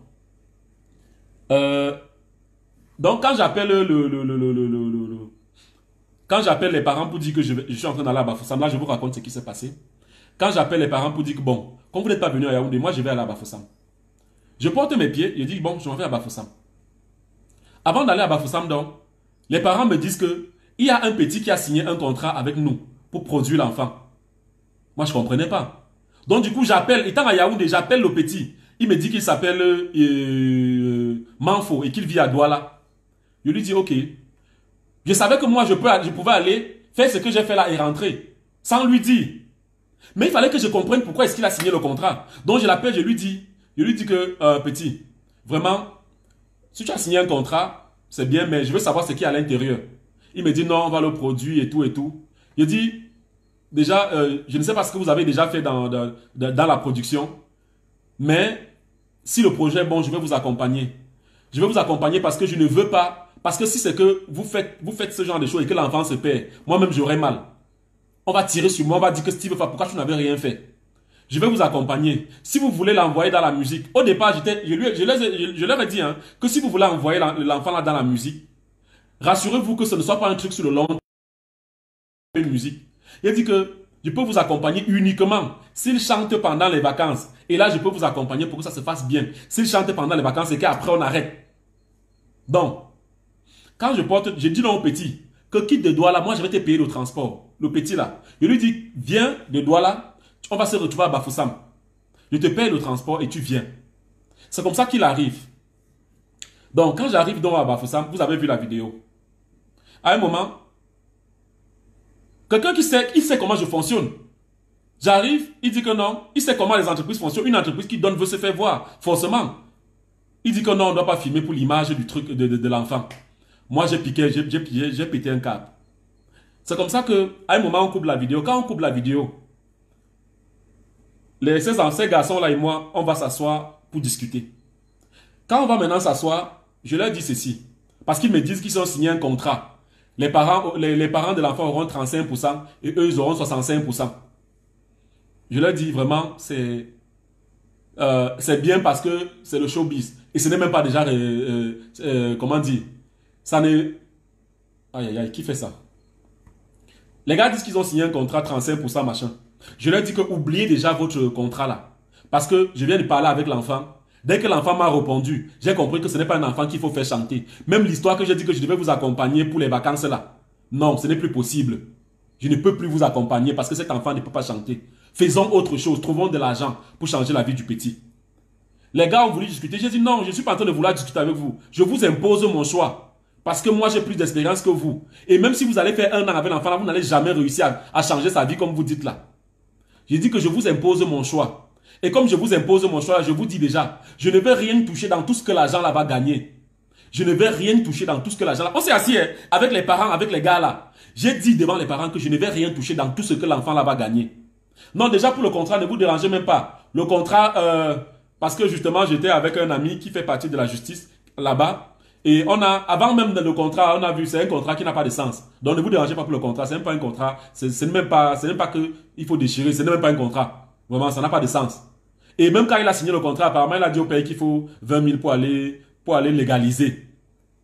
quand j'appelle quand j'appelle les parents pour dire que je suis en train d'aller à Bafoussam, là, je vous raconte ce qui s'est passé. Quand j'appelle les parents pour dire que bon, comme vous n'êtes pas venu à Yaoundé, moi, je vais aller à Bafoussam. Je porte mes pieds, je dis bon, je m'en vais à Bafoussam. Avant d'aller à Bafoussam, donc, les parents me disent que il y a un petit qui a signé un contrat avec nous pour produire l'enfant. Moi, je ne comprenais pas. Donc, du coup, j'appelle, étant à Yaoundé, j'appelle le petit. Il me dit qu'il s'appelle Manfo et qu'il vit à Douala. Je lui dis, ok. Je savais que moi, je pouvais aller faire ce que j'ai fait là et rentrer. Sans lui dire. Mais il fallait que je comprenne pourquoi est-ce qu'il a signé le contrat. Donc, je l'appelle, je lui dis que, petit, vraiment, si tu as signé un contrat, c'est bien, mais je veux savoir ce qu'il y a à l'intérieur. Il me dit, non, on va le produire et tout et tout. Je dis, déjà, je ne sais pas ce que vous avez déjà fait dans la production, mais si le projet est bon, je vais vous accompagner. Je vais vous accompagner parce que je ne veux pas, parce que si c'est que vous faites ce genre de choses et que l'enfant se perd, moi-même j'aurai mal. On va tirer sur moi, on va dire que Steve, pourquoi tu n'avais rien fait? Je vais vous accompagner. Si vous voulez l'envoyer dans la musique, au départ, je leur ai dit que si vous voulez envoyer l'enfant là dans la musique, rassurez-vous que ce ne soit pas un truc sur le long terme de musique. Il dit que je peux vous accompagner uniquement s'il chante pendant les vacances. Et là, je peux vous accompagner pour que ça se fasse bien. S'il chante pendant les vacances et qu'après on arrête. Donc, quand je dis non au petit, que quitte de Douala, moi je vais te payer le transport. Le petit là. Je lui dis, viens de Douala, on va se retrouver à Bafoussam. Je te paye le transport et tu viens. C'est comme ça qu'il arrive. Donc, quand j'arrive donc à Bafoussam, vous avez vu la vidéo. À un moment, quelqu'un qui sait, il sait comment je fonctionne. J'arrive, il dit que non, il sait comment les entreprises fonctionnent. Une entreprise qui donne veut se faire voir, forcément. Il dit que non, on ne doit pas filmer pour l'image du truc de l'enfant. Moi, j'ai pété un câble. C'est comme ça que, à un moment, on coupe la vidéo. Quand on coupe la vidéo, ces garçons-là et moi, on va s'asseoir pour discuter. Quand on va maintenant s'asseoir, je leur dis ceci. Parce qu'ils me disent qu'ils ont signé un contrat. Les parents de l'enfant auront 35% et eux, ils auront 65%. Je leur dis vraiment, c'est bien parce que c'est le showbiz. Et ce n'est même pas déjà, comment dire, ça n'est... Aïe, aïe, aïe, qui fait ça? Les gars disent qu'ils ont signé un contrat 35% machin. Je leur dis que oubliez déjà votre contrat là. Parce que je viens de parler avec l'enfant. Dès que l'enfant m'a répondu, j'ai compris que ce n'est pas un enfant qu'il faut faire chanter. Même l'histoire que j'ai dit que je devais vous accompagner pour les vacances là. Non, ce n'est plus possible. Je ne peux plus vous accompagner parce que cet enfant ne peut pas chanter. Faisons autre chose, trouvons de l'argent pour changer la vie du petit. Les gars ont voulu discuter. J'ai dit non, je ne suis pas en train de vouloir discuter avec vous. Je vous impose mon choix. Parce que moi, j'ai plus d'expérience que vous. Et même si vous allez faire un an avec l'enfant, vous n'allez jamais réussir à changer sa vie comme vous dites là. J'ai dit que je vous impose mon choix. Et comme je vous impose mon choix, je vous dis déjà, je ne vais rien toucher dans tout ce que l'argent là va gagner. Je ne vais rien toucher dans tout ce que l'argent là... On s'est assis avec les parents, avec les gars là. J'ai dit devant les parents que je ne vais rien toucher dans tout ce que l'enfant là va gagner. Non, déjà pour le contrat, ne vous dérangez même pas. Le contrat, parce que justement, j'étais avec un ami qui fait partie de la justice là-bas. Et on a, avant même le contrat, on a vu, c'est un contrat qui n'a pas de sens. Donc ne vous dérangez pas pour le contrat, c'est même pas un contrat, c'est même pas que il faut déchirer, c'est même pas un contrat. Vraiment, ça n'a pas de sens. Et même quand il a signé le contrat, apparemment, il a dit au pays qu'il faut 20 000 pour aller légaliser.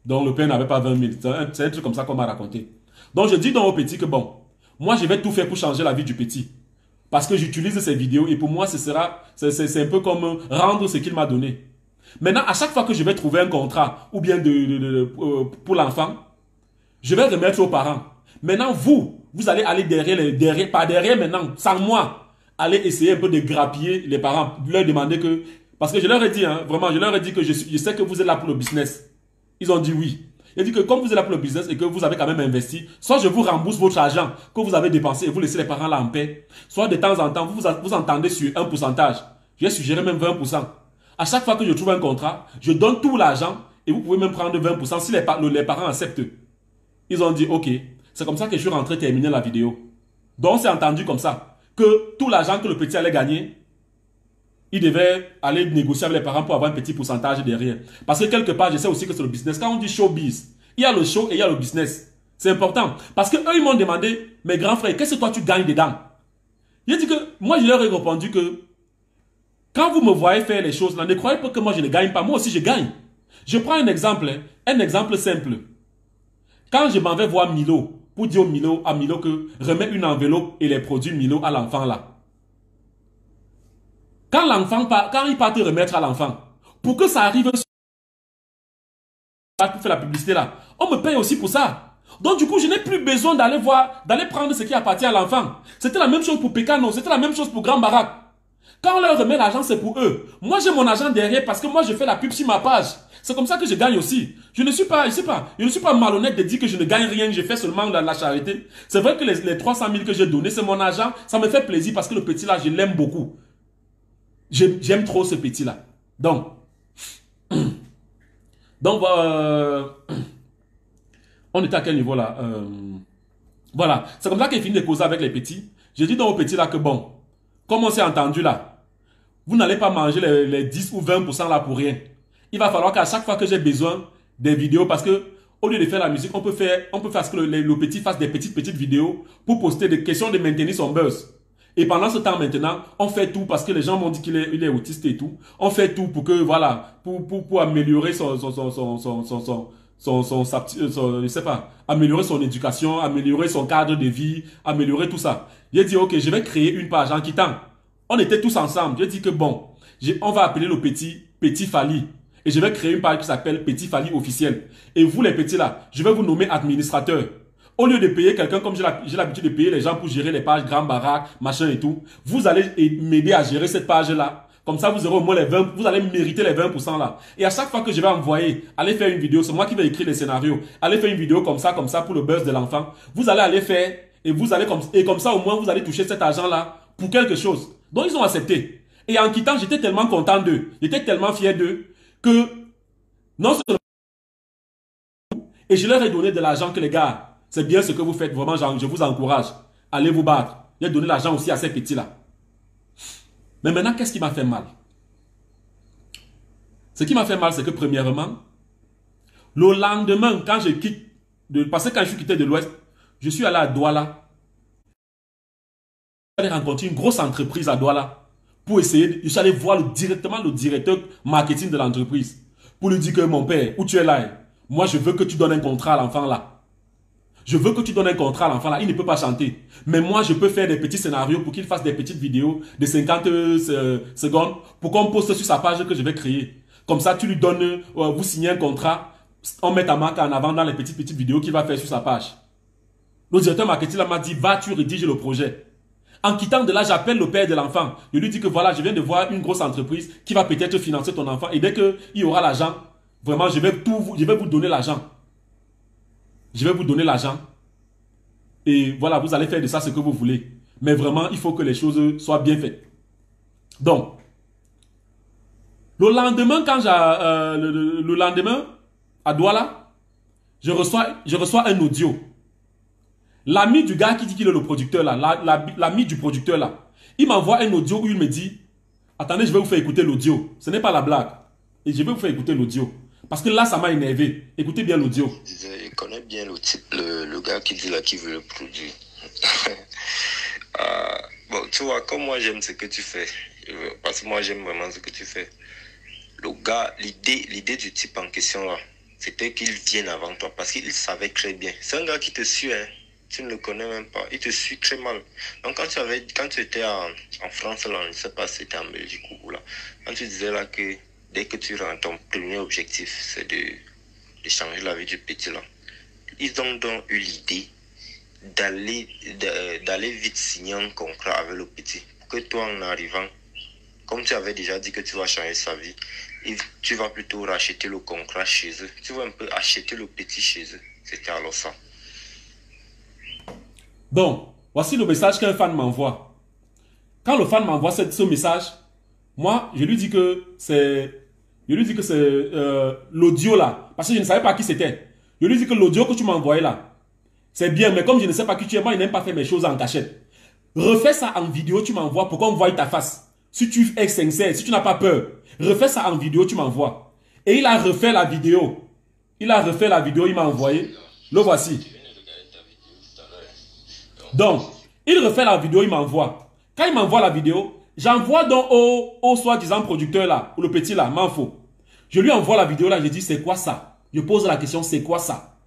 Donc le père n'avait pas 20 000. C'est un truc comme ça qu'on m'a raconté. Donc je dis donc au petit que bon, moi je vais tout faire pour changer la vie du petit. Parce que j'utilise ces vidéos et pour moi, c'est un peu comme rendre ce qu'il m'a donné. Maintenant, à chaque fois que je vais trouver un contrat ou bien pour l'enfant, je vais remettre aux parents. Maintenant, vous allez aller pas derrière maintenant, sans moi, aller essayer un peu de grappiller les parents, leur demander que... Parce que je leur ai dit, vraiment, je leur ai dit que je sais que vous êtes là pour le business. Ils ont dit oui. Il dit que comme vous êtes là pour le business et que vous avez quand même investi, soit je vous rembourse votre argent que vous avez dépensé et vous laissez les parents là en paix, soit de temps en temps, vous entendez sur un pourcentage. J'ai suggéré même 20%. À chaque fois que je trouve un contrat, je donne tout l'argent et vous pouvez même prendre 20% si les parents acceptent. Ils ont dit, ok, c'est comme ça que je suis rentré terminer la vidéo. Donc, c'est entendu comme ça, que tout l'argent que le petit allait gagner, il devait aller négocier avec les parents pour avoir un petit pourcentage derrière. Parce que quelque part, je sais aussi que c'est le business. Quand on dit showbiz, il y a le show et il y a le business. C'est important. Parce que eux, ils m'ont demandé, mes grands frères, qu'est-ce que toi tu gagnes dedans? J'ai dit que, moi je leur ai répondu que, quand vous me voyez faire les choses là, ne croyez pas que moi je ne gagne pas. Moi aussi je gagne. Je prends un exemple simple. Quand je m'en vais voir Milo, pour dire à Milo que remets une enveloppe et les produits Milo à l'enfant là. Quand il part te remettre à l'enfant, pour que ça arrive pour faire la publicité là, on me paye aussi pour ça. Donc du coup, je n'ai plus besoin d'aller prendre ce qui appartient à l'enfant. C'était la même chose pour Pécano, c'était la même chose pour Grand Barack. Quand on leur remet l'argent, c'est pour eux. Moi, j'ai mon argent derrière parce que moi, je fais la pub sur ma page. C'est comme ça que je gagne aussi. Je ne suis pas malhonnête de dire que je ne gagne rien, que je fais seulement la charité. C'est vrai que les 300 000 que j'ai donnés, c'est mon argent. Ça me fait plaisir parce que le petit là, je l'aime beaucoup. J'aime trop ce petit là. Donc on était à quel niveau là? Voilà. C'est comme ça qu'il finit de causer avec les petits. J'ai dit donc aux petits là que bon, comme on s'est entendu là, vous n'allez pas manger les 10 ou 20% là pour rien. Il va falloir qu'à chaque fois que j'ai besoin des vidéos, parce que au lieu de faire la musique, on peut faire ce que le petit fasse des petites vidéos pour poster des questions de maintenir son buzz. Et pendant ce temps maintenant, on fait tout parce que les gens m'ont dit qu'il est autiste et tout. On fait tout pour que, voilà, pour améliorer je sais pas, améliorer son éducation, améliorer son cadre de vie, améliorer tout ça. J'ai dit, ok, je vais créer une page en quittant. On était tous ensemble. J'ai dit que bon, on va appeler le Petit Fally. Et je vais créer une page qui s'appelle Petit Fally officiel. Et vous les petits là, je vais vous nommer administrateur. Au lieu de payer quelqu'un comme j'ai l'habitude de payer les gens pour gérer les pages Grand Barack, machin et tout, vous allez m'aider à gérer cette page-là. Comme ça, vous aurez au moins vous allez mériter les 20% là. Et à chaque fois que je vais envoyer, allez faire une vidéo, c'est moi qui vais écrire les scénarios, allez faire une vidéo comme ça pour le buzz de l'enfant. Vous allez aller faire, et comme ça au moins vous allez toucher cet argent-là pour quelque chose. Donc ils ont accepté. Et en quittant, j'étais tellement content d'eux, j'étais tellement fier d'eux, que non seulement, et je leur ai donné de l'argent que les gars, c'est bien ce que vous faites, vraiment, je vous encourage. Allez vous battre. J'ai donné l'argent aussi à ces petits-là. Mais maintenant, qu'est-ce qui m'a fait mal? Ce qui m'a fait mal, c'est que premièrement, le lendemain, quand je quitte, parce que quand je suis quitté de l'Ouest, je suis allé à Douala. Je suis allé rencontrer une grosse entreprise à Douala pour essayer, je suis allé voir directement le directeur marketing de l'entreprise pour lui dire que mon père, où tu es là, moi je veux que tu donnes un contrat à l'enfant là. Je veux que tu donnes un contrat à l'enfant là, il ne peut pas chanter. Mais moi, je peux faire des petits scénarios pour qu'il fasse des petites vidéos de 50 secondes pour qu'on poste sur sa page que je vais créer. Comme ça, tu lui donnes, vous signez un contrat, on met ta marque en avant dans les petites vidéos qu'il va faire sur sa page. Le directeur marketing m'a dit, va, tu rédiges le projet. En quittant de là, j'appelle le père de l'enfant. Je lui dis que voilà, je viens de voir une grosse entreprise qui va peut-être financer ton enfant. Et dès qu'il y aura l'argent, vraiment, je vais vous donner l'argent. Je vais vous donner l'argent. Et voilà, vous allez faire de ça ce que vous voulez. Mais vraiment, il faut que les choses soient bien faites. Donc, le lendemain, le lendemain, à Douala, je reçois un audio. L'ami du gars qui dit qu'il est le producteur là, l'ami du producteur là, il m'envoie un audio où il me dit, attendez, je vais vous faire écouter l'audio. Ce n'est pas la blague. Et je vais vous faire écouter l'audio. Parce que là, ça m'a énervé. Écoutez bien l'audio. Je connais bien le type, le gars qui dit là qui veut le produit. Bon, tu vois, comme moi j'aime ce que tu fais, parce que moi j'aime vraiment ce que tu fais. Le gars, l'idée du type en question là, c'était qu'il vienne avant toi, parce qu'il savait très bien. C'est un gars qui te suit, hein. Tu ne le connais même pas. Il te suit très mal. Donc quand tu étais en France là, je ne sais pas si c'était en Belgique ou là, quand tu disais là que dès que tu rentres, ton premier objectif, c'est de changer la vie du petit là. Ils ont donc eu l'idée d'aller vite signer un contrat avec le petit. Pour que toi, en arrivant, comme tu avais déjà dit que tu vas changer sa vie, tu vas plutôt racheter le concret chez eux. Tu vas un peu acheter le petit chez eux. C'était alors ça. Donc, voici le message qu'un fan m'envoie. Quand le fan m'envoie ce message, moi, je lui dis que c'est l'audio là. Parce que je ne savais pas qui c'était. Je lui dis que l'audio que tu m'as envoyé là, c'est bien, mais comme je ne sais pas qui tu es, moi, je n'aime pas faire mes choses en cachette. Refais ça en vidéo, tu m'envoies pour qu'on voie ta face. Si tu es sincère, si tu n'as pas peur, refais ça en vidéo, tu m'envoies. Et il a refait la vidéo. Il a refait la vidéo, il m'a envoyé. Le voici. Donc, il refait la vidéo, il m'envoie. Quand il m'envoie la vidéo, j'envoie donc au soi-disant producteur là, ou le petit là, Manfo. Je lui envoie la vidéo là, je dis c'est quoi ça? Je pose la question, c'est quoi ça?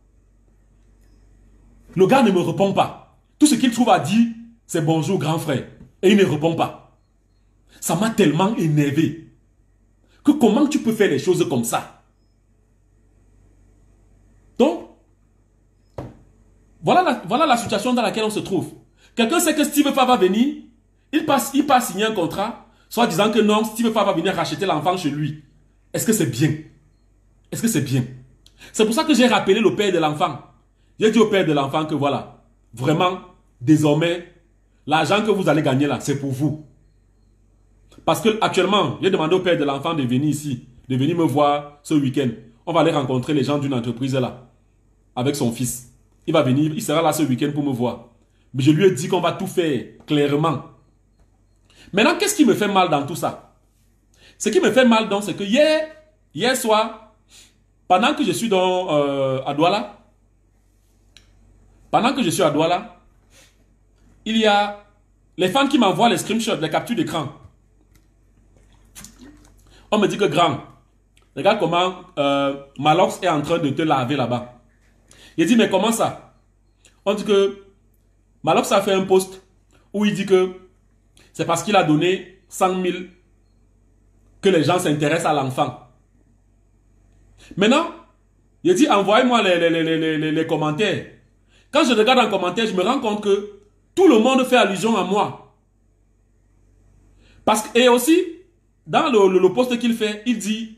Le gars ne me répond pas. Tout ce qu'il trouve à dire, c'est bonjour grand frère. Et il ne répond pas. Ça m'a tellement énervé. Que comment tu peux faire les choses comme ça? Donc, voilà la situation dans laquelle on se trouve. Quelqu'un sait que Steve Fa va venir, il passe signer un contrat, soit disant que non, Steve Fa va venir racheter l'enfant chez lui. Est-ce que c'est bien? Est-ce que c'est bien? C'est pour ça que j'ai rappelé le père de l'enfant. J'ai dit au père de l'enfant que voilà, vraiment, désormais, l'argent que vous allez gagner là, c'est pour vous. Parce que actuellement, j'ai demandé au père de l'enfant de venir ici, de venir me voir ce week-end. On va aller rencontrer les gens d'une entreprise là, avec son fils. Il va venir, il sera là ce week-end pour me voir. Mais je lui ai dit qu'on va tout faire clairement. Maintenant, qu'est-ce qui me fait mal dans tout ça? Ce qui me fait mal donc, c'est que hier soir, pendant que je suis à Douala, il y a les fans qui m'envoient les screenshots, les captures d'écran. On me dit que grand, regarde comment Malox est en train de te laver là-bas. Il dit mais comment ça? On dit que Malox a fait un post où il dit que c'est parce qu'il a donné 100 000 que les gens s'intéressent à l'enfant. Maintenant, il dit envoyez-moi les commentaires. Quand je regarde en commentaire, je me rends compte que tout le monde fait allusion à moi. Et aussi, dans le post qu'il fait, il dit,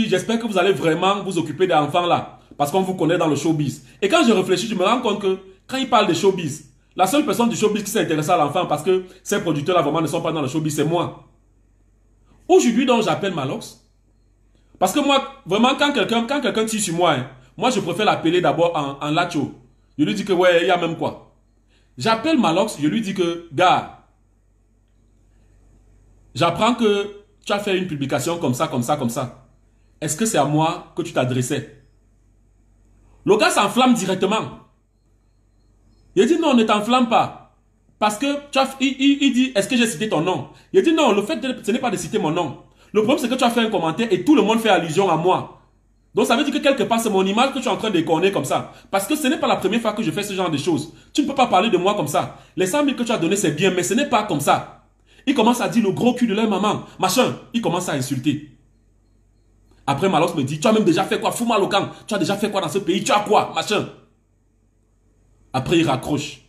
j'espère que vous allez vraiment vous occuper des enfants là, parce qu'on vous connaît dans le showbiz. Et quand je réfléchis, je me rends compte que quand il parle de showbiz, la seule personne du showbiz qui s'est intéressée à l'enfant, parce que ces producteurs là vraiment ne sont pas dans le showbiz, c'est moi. Aujourd'hui donc j'appelle Malox. Parce que moi, vraiment, quand quelqu'un tire sur moi, moi je préfère l'appeler d'abord en lacho. Je lui dis que ouais, il y a même quoi. J'appelle Malox, je lui dis que, gars, j'apprends que tu as fait une publication comme ça. Est-ce que c'est à moi que tu t'adressais? Le gars s'enflamme directement. Il dit non, ne t'enflamme pas. Parce que il dit, est-ce que j'ai cité ton nom? Il dit non, le fait, ce n'est pas de citer mon nom. Le problème, c'est que tu as fait un commentaire et tout le monde fait allusion à moi. Donc, ça veut dire que quelque part, c'est mon image que tu es en train de déconner comme ça. Parce que ce n'est pas la première fois que je fais ce genre de choses. Tu ne peux pas parler de moi comme ça. Les 100 000 que tu as donné, c'est bien, mais ce n'est pas comme ça. Il commence à dire le gros cul de leur maman, machin. Il commence à insulter. Après, Malox me dit, tu as même déjà fait quoi? Fous-moi le camp. Tu as déjà fait quoi dans ce pays? Tu as quoi? Machin. Après, il raccroche.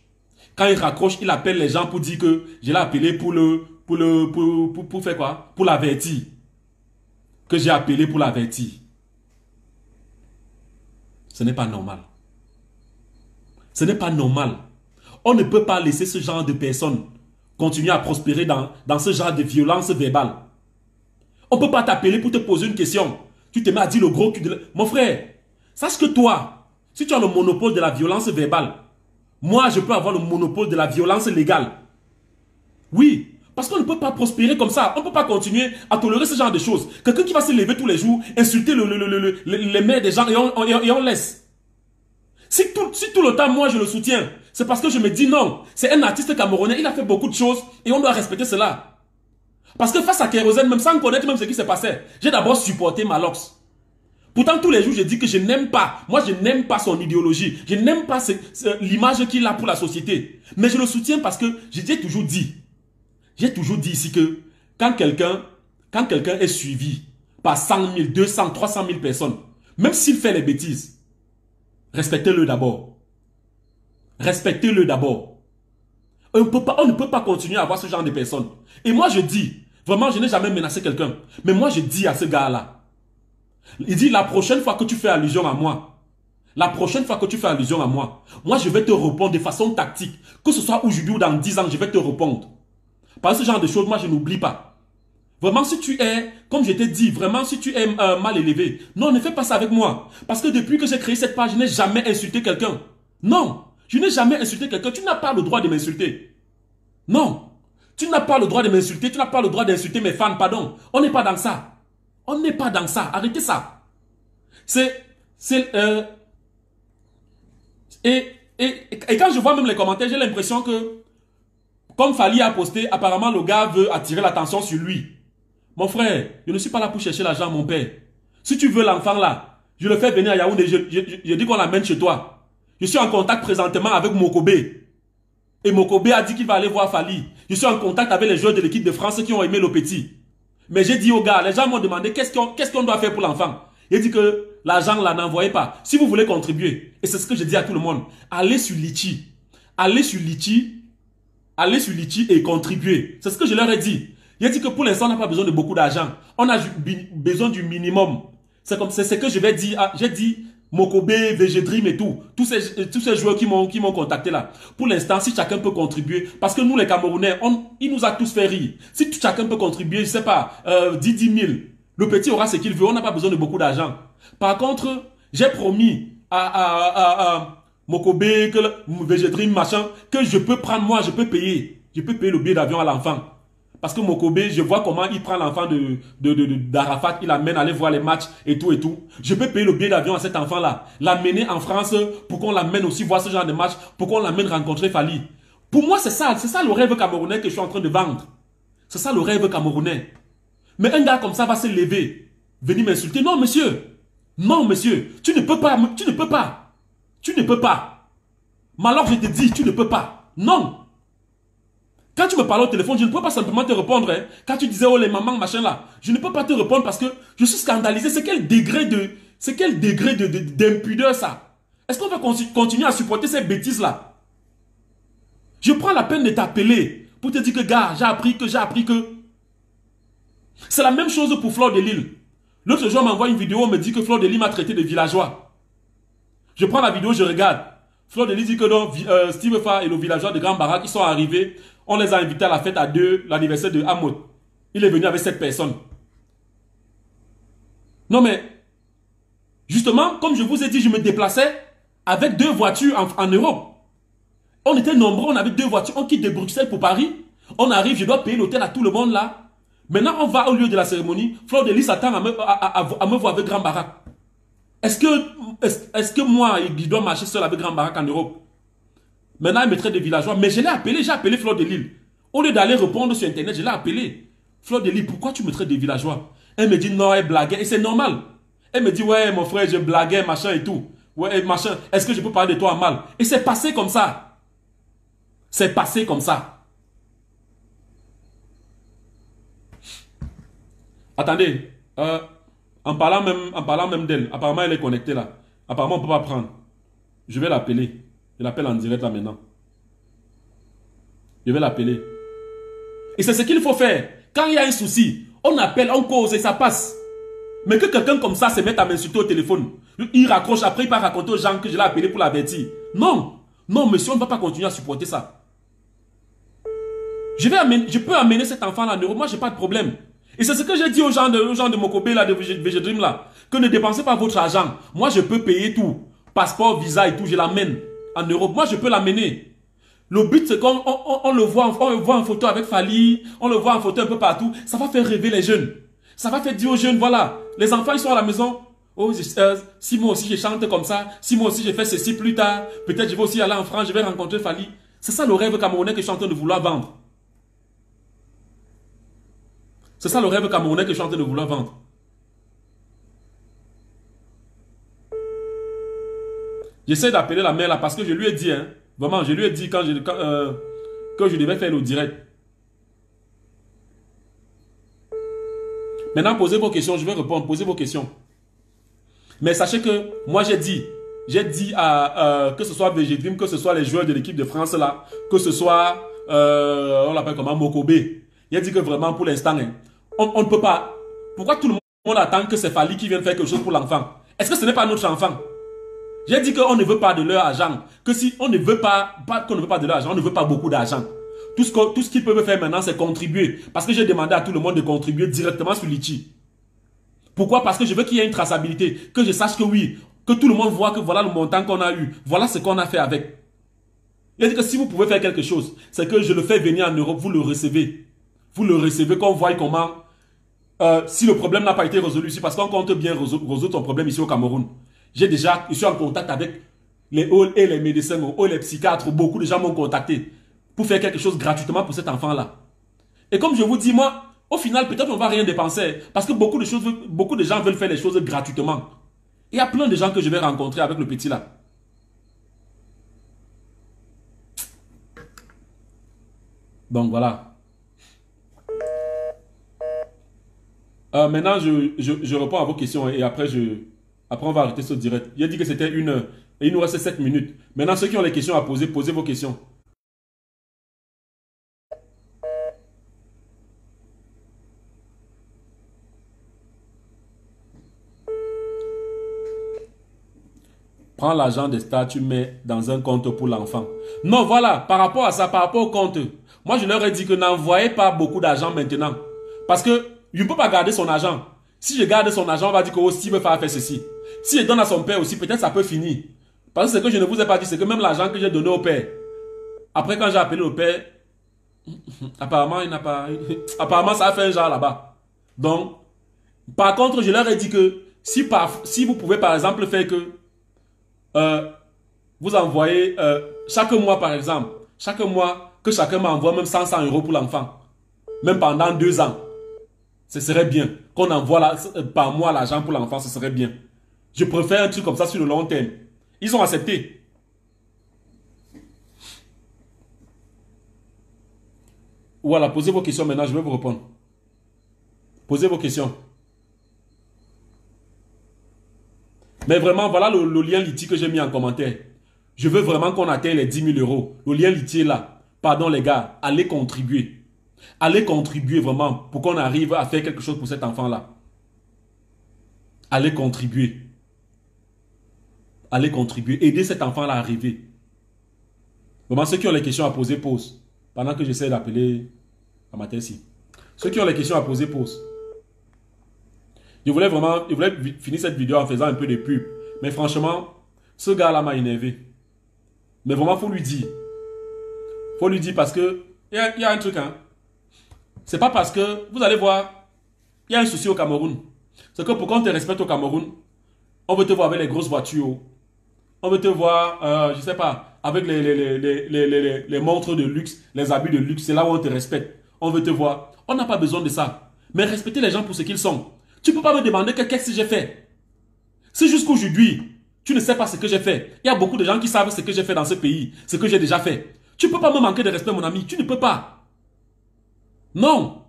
Quand il raccroche, il appelle les gens pour dire que je l'ai appelé pour faire quoi? Pour l'avertir. Que j'ai appelé pour l'avertir. Ce n'est pas normal. Ce n'est pas normal. On ne peut pas laisser ce genre de personnes continuer à prospérer dans ce genre de violence verbale. On ne peut pas t'appeler pour te poser une question. Tu te mets à dire le gros cul de... Mon frère, sache que toi, si tu as le monopole de la violence verbale, moi, je peux avoir le monopole de la violence légale. Oui, parce qu'on ne peut pas prospérer comme ça. On ne peut pas continuer à tolérer ce genre de choses. Quelqu'un qui va se lever tous les jours, insulter les mères des gens et on laisse. Si tout le temps, moi, je le soutiens, c'est parce que je me dis non, c'est un artiste camerounais, il a fait beaucoup de choses et on doit respecter cela. Parce que face à Kérosène, même sans connaître même ce qui s'est passé, j'ai d'abord supporté Malox. Pourtant, tous les jours, je dis que je n'aime pas. Moi, je n'aime pas son idéologie. Je n'aime pas l'image qu'il a pour la société. Mais je le soutiens parce que j'ai toujours dit ici que quand quelqu'un est suivi par 100 000, 200, 300 000 personnes, même s'il fait les bêtises, respectez-le d'abord. Respectez-le d'abord. On ne peut pas continuer à avoir ce genre de personnes. Et moi, je dis, vraiment, je n'ai jamais menacé quelqu'un. Mais moi, je dis à ce gars-là, il dit, la prochaine fois que tu fais allusion à moi, moi, je vais te répondre de façon tactique. Que ce soit aujourd'hui ou dans 10 ans, je vais te répondre. Parce que ce genre de choses, moi, je n'oublie pas. Vraiment, si tu es, comme je t'ai dit, vraiment, si tu es mal élevé, non, ne fais pas ça avec moi. Parce que depuis que j'ai créé cette page, je n'ai jamais insulté quelqu'un. Non, je n'ai jamais insulté quelqu'un. Tu n'as pas le droit de m'insulter. Non, tu n'as pas le droit de m'insulter. Tu n'as pas le droit d'insulter mes fans, pardon. On n'est pas dans ça. On n'est pas dans ça. Arrêtez ça. Et quand je vois même les commentaires, j'ai l'impression que, comme Fally a posté, apparemment le gars veut attirer l'attention sur lui. Mon frère, je ne suis pas là pour chercher l'argent, mon père. Si tu veux l'enfant là, je le fais venir à Yaoundé, je dis qu'on l'amène chez toi. Je suis en contact présentement avec Mokobé. Et Mokobé a dit qu'il va aller voir Fally. Je suis en contact avec les joueurs de l'équipe de France qui ont aimé le petit. Mais j'ai dit aux gars, les gens m'ont demandé qu'est-ce qu'on doit faire pour l'enfant. J'ai dit que l'argent là, n'envoyez pas. Si vous voulez contribuer, et c'est ce que je dis à tout le monde, allez sur Litchi. Allez sur Litchi et contribuez. C'est ce que je leur ai dit. J'ai dit que pour l'instant, on n'a pas besoin de beaucoup d'argent. On a besoin du minimum. C'est ce que je vais dire. J'ai dit Mokobé, VG Dream et tout. Tous ces joueurs qui m'ont contacté là. Pour l'instant, si chacun peut contribuer, parce que nous les Camerounais, il nous a tous fait rire. Si chacun peut contribuer, je sais pas, 10 000, le petit aura ce qu'il veut. On n'a pas besoin de beaucoup d'argent. Par contre, j'ai promis à Mokobé, VG Dream, machin, que je peux prendre moi, je peux payer. Je peux payer le billet d'avion à l'enfant. Parce que Mokobé, je vois comment il prend l'enfant d'Arafat, il l'amène aller voir les matchs et tout et tout. Je peux payer le billet d'avion à cet enfant-là, l'amener en France pour qu'on l'amène aussi voir ce genre de match, pour qu'on l'amène rencontrer Fally. Pour moi, c'est ça le rêve camerounais que je suis en train de vendre. C'est ça le rêve camerounais. Mais un gars comme ça va se lever, venir m'insulter. Non, monsieur. Non, monsieur. Tu ne peux pas. Tu ne peux pas. Tu ne peux pas. Mais alors, je te dis, tu ne peux pas. Non. Quand tu me parles au téléphone, je ne peux pas simplement te répondre. Hein. Quand tu disais, oh les mamans, machin là, je ne peux pas te répondre parce que je suis scandalisé. C'est quel degré d'impudeur ça? Est-ce qu'on va continuer à supporter ces bêtises là? Je prends la peine de t'appeler pour te dire que, gars, j'ai appris que. C'est la même chose pour Fleur de Lille. L'autre jour, on m'envoie une vidéo, on me dit que Fleur de Lille m'a traité de villageois. Je prends la vidéo, je regarde. Fleur de Lille dit que donc, Steve Fa et le villageois de Grand Barak, ils sont arrivés. On les a invités à la fête à 2, l'anniversaire de Hamoud. Il est venu avec 7 personnes. Non mais, justement, comme je vous ai dit, je me déplaçais avec 2 voitures en Europe. On était nombreux, on avait 2 voitures. On quitte de Bruxelles pour Paris. On arrive, je dois payer l'hôtel à tout le monde là. Maintenant, on va au lieu de la cérémonie. Fleur de Lys s'attend à me voir avec Grand Barak. Est-ce que moi, je dois marcher seul avec Grand Barak en Europe? Maintenant, il me traite de villageois. Mais je l'ai appelé, j'ai appelé Fleur de Lille. Au lieu d'aller répondre sur Internet, je l'ai appelé. Fleur de Lille, pourquoi tu me traites de villageois? Elle me dit non, elle blaguait. Et c'est normal. Elle me dit, ouais, mon frère, je blaguais, machin et tout. Ouais, machin. Est-ce que je peux parler de toi en mal? Et c'est passé comme ça. C'est passé comme ça. Attendez, en parlant même d'elle, apparemment elle est connectée là. Apparemment on ne peut pas prendre. Je vais l'appeler. Je l'appelle en direct là maintenant. Je vais l'appeler. Et c'est ce qu'il faut faire. Quand il y a un souci, on appelle, on cause et ça passe. Mais que quelqu'un comme ça se mette à m'insulter au téléphone, il raccroche, après il va raconter aux gens que je l'ai appelé pour l'avertir. Non, non monsieur, on ne va pas continuer à supporter ça. Je peux amener cet enfant là en Europe, moi j'ai pas de problème. Et c'est ce que j'ai dit aux gens de Mokobé là, de VG Dream là, que ne dépensez pas votre argent. Moi je peux payer tout, passeport, visa et tout, je l'amène en Europe. Moi je peux l'amener. Le but c'est qu'on le voit en photo avec Fally, on le voit en photo un peu partout. Ça va faire rêver les jeunes. Ça va faire dire aux jeunes, voilà, les enfants ils sont à la maison. Oh, si moi aussi je chante comme ça, si moi aussi je fais ceci plus tard, peut-être je vais aussi aller en France, je vais rencontrer Fally. C'est ça le rêve camerounais que je suis en train de vouloir vendre. C'est ça le rêve camerounais que je suis en train de vouloir vendre. J'essaie d'appeler la mère là parce que je lui ai dit, hein, vraiment, je lui ai dit que je devais faire le direct. Maintenant, posez vos questions, je vais répondre, posez vos questions. Mais sachez que moi j'ai dit à que ce soit VG Dream, que ce soit les joueurs de l'équipe de France là, que ce soit on l'appelle comment, Mokobé. Il a dit que vraiment, pour l'instant, hein, on ne peut pas. Pourquoi tout le monde attend que c'est Fali qui vienne faire quelque chose pour l'enfant? Est-ce que ce n'est pas notre enfant? J'ai dit qu'on ne veut pas de leur argent. Que si on ne veut pas qu'on ne veut pas de leur argent, on ne veut pas beaucoup d'argent. Tout ce qu'ils peuvent faire maintenant, c'est contribuer. Parce que j'ai demandé à tout le monde de contribuer directement sur Litchi. Pourquoi? Parce que je veux qu'il y ait une traçabilité. Que je sache que oui, que tout le monde voit que voilà le montant qu'on a eu. Voilà ce qu'on a fait avec. Il a dit que si vous pouvez faire quelque chose, c'est que je le fais venir en Europe, vous le recevez. Vous le recevez, qu'on voit comment, si le problème n'a pas été résolu ici, parce qu'on compte bien résoudre ton problème ici au Cameroun. Je suis en contact avec les halls et les médecins, les psychiatres, beaucoup de gens m'ont contacté pour faire quelque chose gratuitement pour cet enfant-là. Et comme je vous dis, moi, au final, peut-être on ne va rien dépenser, parce que beaucoup de gens veulent faire les choses gratuitement. Il y a plein de gens que je vais rencontrer avec le petit là. Donc voilà. Maintenant, je réponds à vos questions et après on va arrêter ce direct. Il a dit que c'était 1 heure et il nous reste 7 minutes. Maintenant, ceux qui ont les questions à poser, posez vos questions. Prends l'argent des stars, tu mets dans un compte pour l'enfant. Non, voilà, par rapport à ça, par rapport au compte, moi je leur ai dit que n'envoyez pas beaucoup d'argent maintenant. Parce que je ne peux pas garder son argent. Si je garde son argent, on va dire que Steve veut faire ceci. Si je donne à son père aussi, peut-être ça peut finir. Parce que ce que je ne vous ai pas dit, c'est que même l'argent que j'ai donné au père, après quand j'ai appelé le père, apparemment il n'a pas... Apparemment ça a fait un genre là-bas. Donc, par contre, je leur ai dit que si vous pouvez par exemple faire que vous envoyez chaque mois par exemple, chaque mois que chacun m'envoie même 100 € pour l'enfant, même pendant 2 ans, ce serait bien qu'on envoie par mois l'argent pour l'enfant, ce serait bien. Je préfère un truc comme ça sur le long terme. Ils ont accepté. Voilà, posez vos questions maintenant, je vais vous répondre. Posez vos questions. Mais vraiment, voilà le lien Litchi que j'ai mis en commentaire. Je veux vraiment qu'on atteigne les 10 000 €. Le lien Litchi est là. Pardon les gars, allez contribuer. Allez contribuer vraiment pour qu'on arrive à faire quelque chose pour cet enfant-là. Allez contribuer. Allez contribuer. Aidez cet enfant-là à arriver. Vraiment, ceux qui ont les questions à poser, posent. Pendant que j'essaie d'appeler Amatessi. Ceux qui ont les questions à poser, posent. Je voulais finir cette vidéo en faisant un peu de pub. Mais franchement, ce gars-là m'a énervé. Mais vraiment, il faut lui dire. Il faut lui dire parce que il y a un truc. Hein. C'est pas parce que, vous allez voir, il y a un souci au Cameroun. C'est que pour qu'on te respecte au Cameroun, on veut te voir avec les grosses voitures. On veut te voir, je sais pas, avec les montres de luxe, les habits de luxe. C'est là où on te respecte. On veut te voir. On n'a pas besoin de ça. Mais respectez les gens pour ce qu'ils sont. Tu ne peux pas me demander qu'est-ce que j'ai fait. Si jusqu'aujourd'hui, tu ne sais pas ce que j'ai fait. Il y a beaucoup de gens qui savent ce que j'ai fait dans ce pays, ce que j'ai déjà fait. Tu ne peux pas me manquer de respect, mon ami. Tu ne peux pas. Non.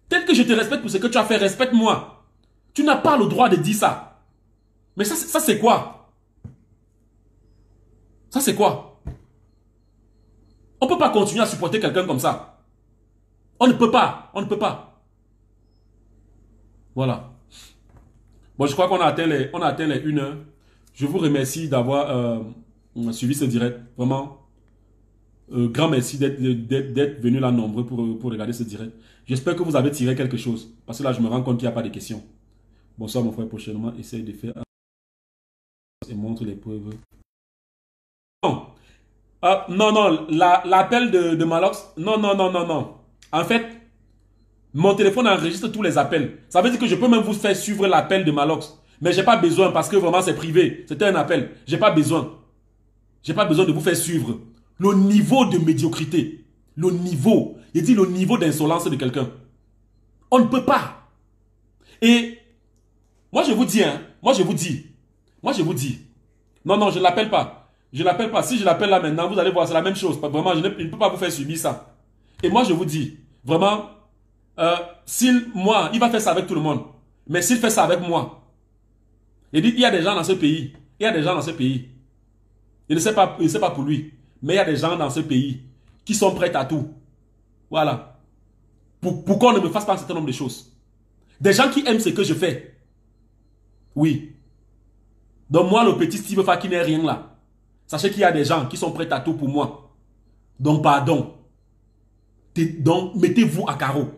Tel que je te respecte pour ce que tu as fait, respecte-moi. Tu n'as pas le droit de dire ça. Mais ça c'est quoi? Ça c'est quoi? On ne peut pas continuer à supporter quelqu'un comme ça. On ne peut pas. On ne peut pas. Voilà. Bon, je crois qu'on a atteint les 1 heure. Je vous remercie d'avoir suivi ce direct. Vraiment, grand merci d'être venu là nombreux pour regarder ce direct. J'espère que vous avez tiré quelque chose. Parce que là, je me rends compte qu'il n'y a pas de questions. Bonsoir mon frère, prochainement, essaye de faire et montre les preuves. Non, non, l'appel de Malox, non. En fait, mon téléphone enregistre tous les appels. Ça veut dire que je peux même vous faire suivre l'appel de Malox. Mais je n'ai pas besoin parce que vraiment c'est privé. C'était un appel. J'ai pas besoin. J'ai pas besoin de vous faire suivre. Le niveau de médiocrité. Le niveau. Il dit le niveau d'insolence de quelqu'un. On ne peut pas. Et moi je vous dis, hein. Moi je vous dis. Non, je ne l'appelle pas. Je ne l'appelle pas. Si je l'appelle là maintenant, vous allez voir, c'est la même chose. Vraiment, je ne peux pas vous faire subir ça. Et moi je vous dis, vraiment, il va faire ça avec tout le monde. Mais s'il fait ça avec moi, il dit, il y a des gens dans ce pays. Il ne sais pas pour lui. Mais il y a des gens dans ce pays qui sont prêts à tout Voilà. Pour qu'on ne me fasse pas un certain nombre de choses. Des gens qui aiment ce que je fais. Oui. Donc moi, le petit Steve Fa qui n'est rien là. Sachez qu'il y a des gens qui sont prêts à tout pour moi. Donc pardon. Donc mettez-vous à carreau.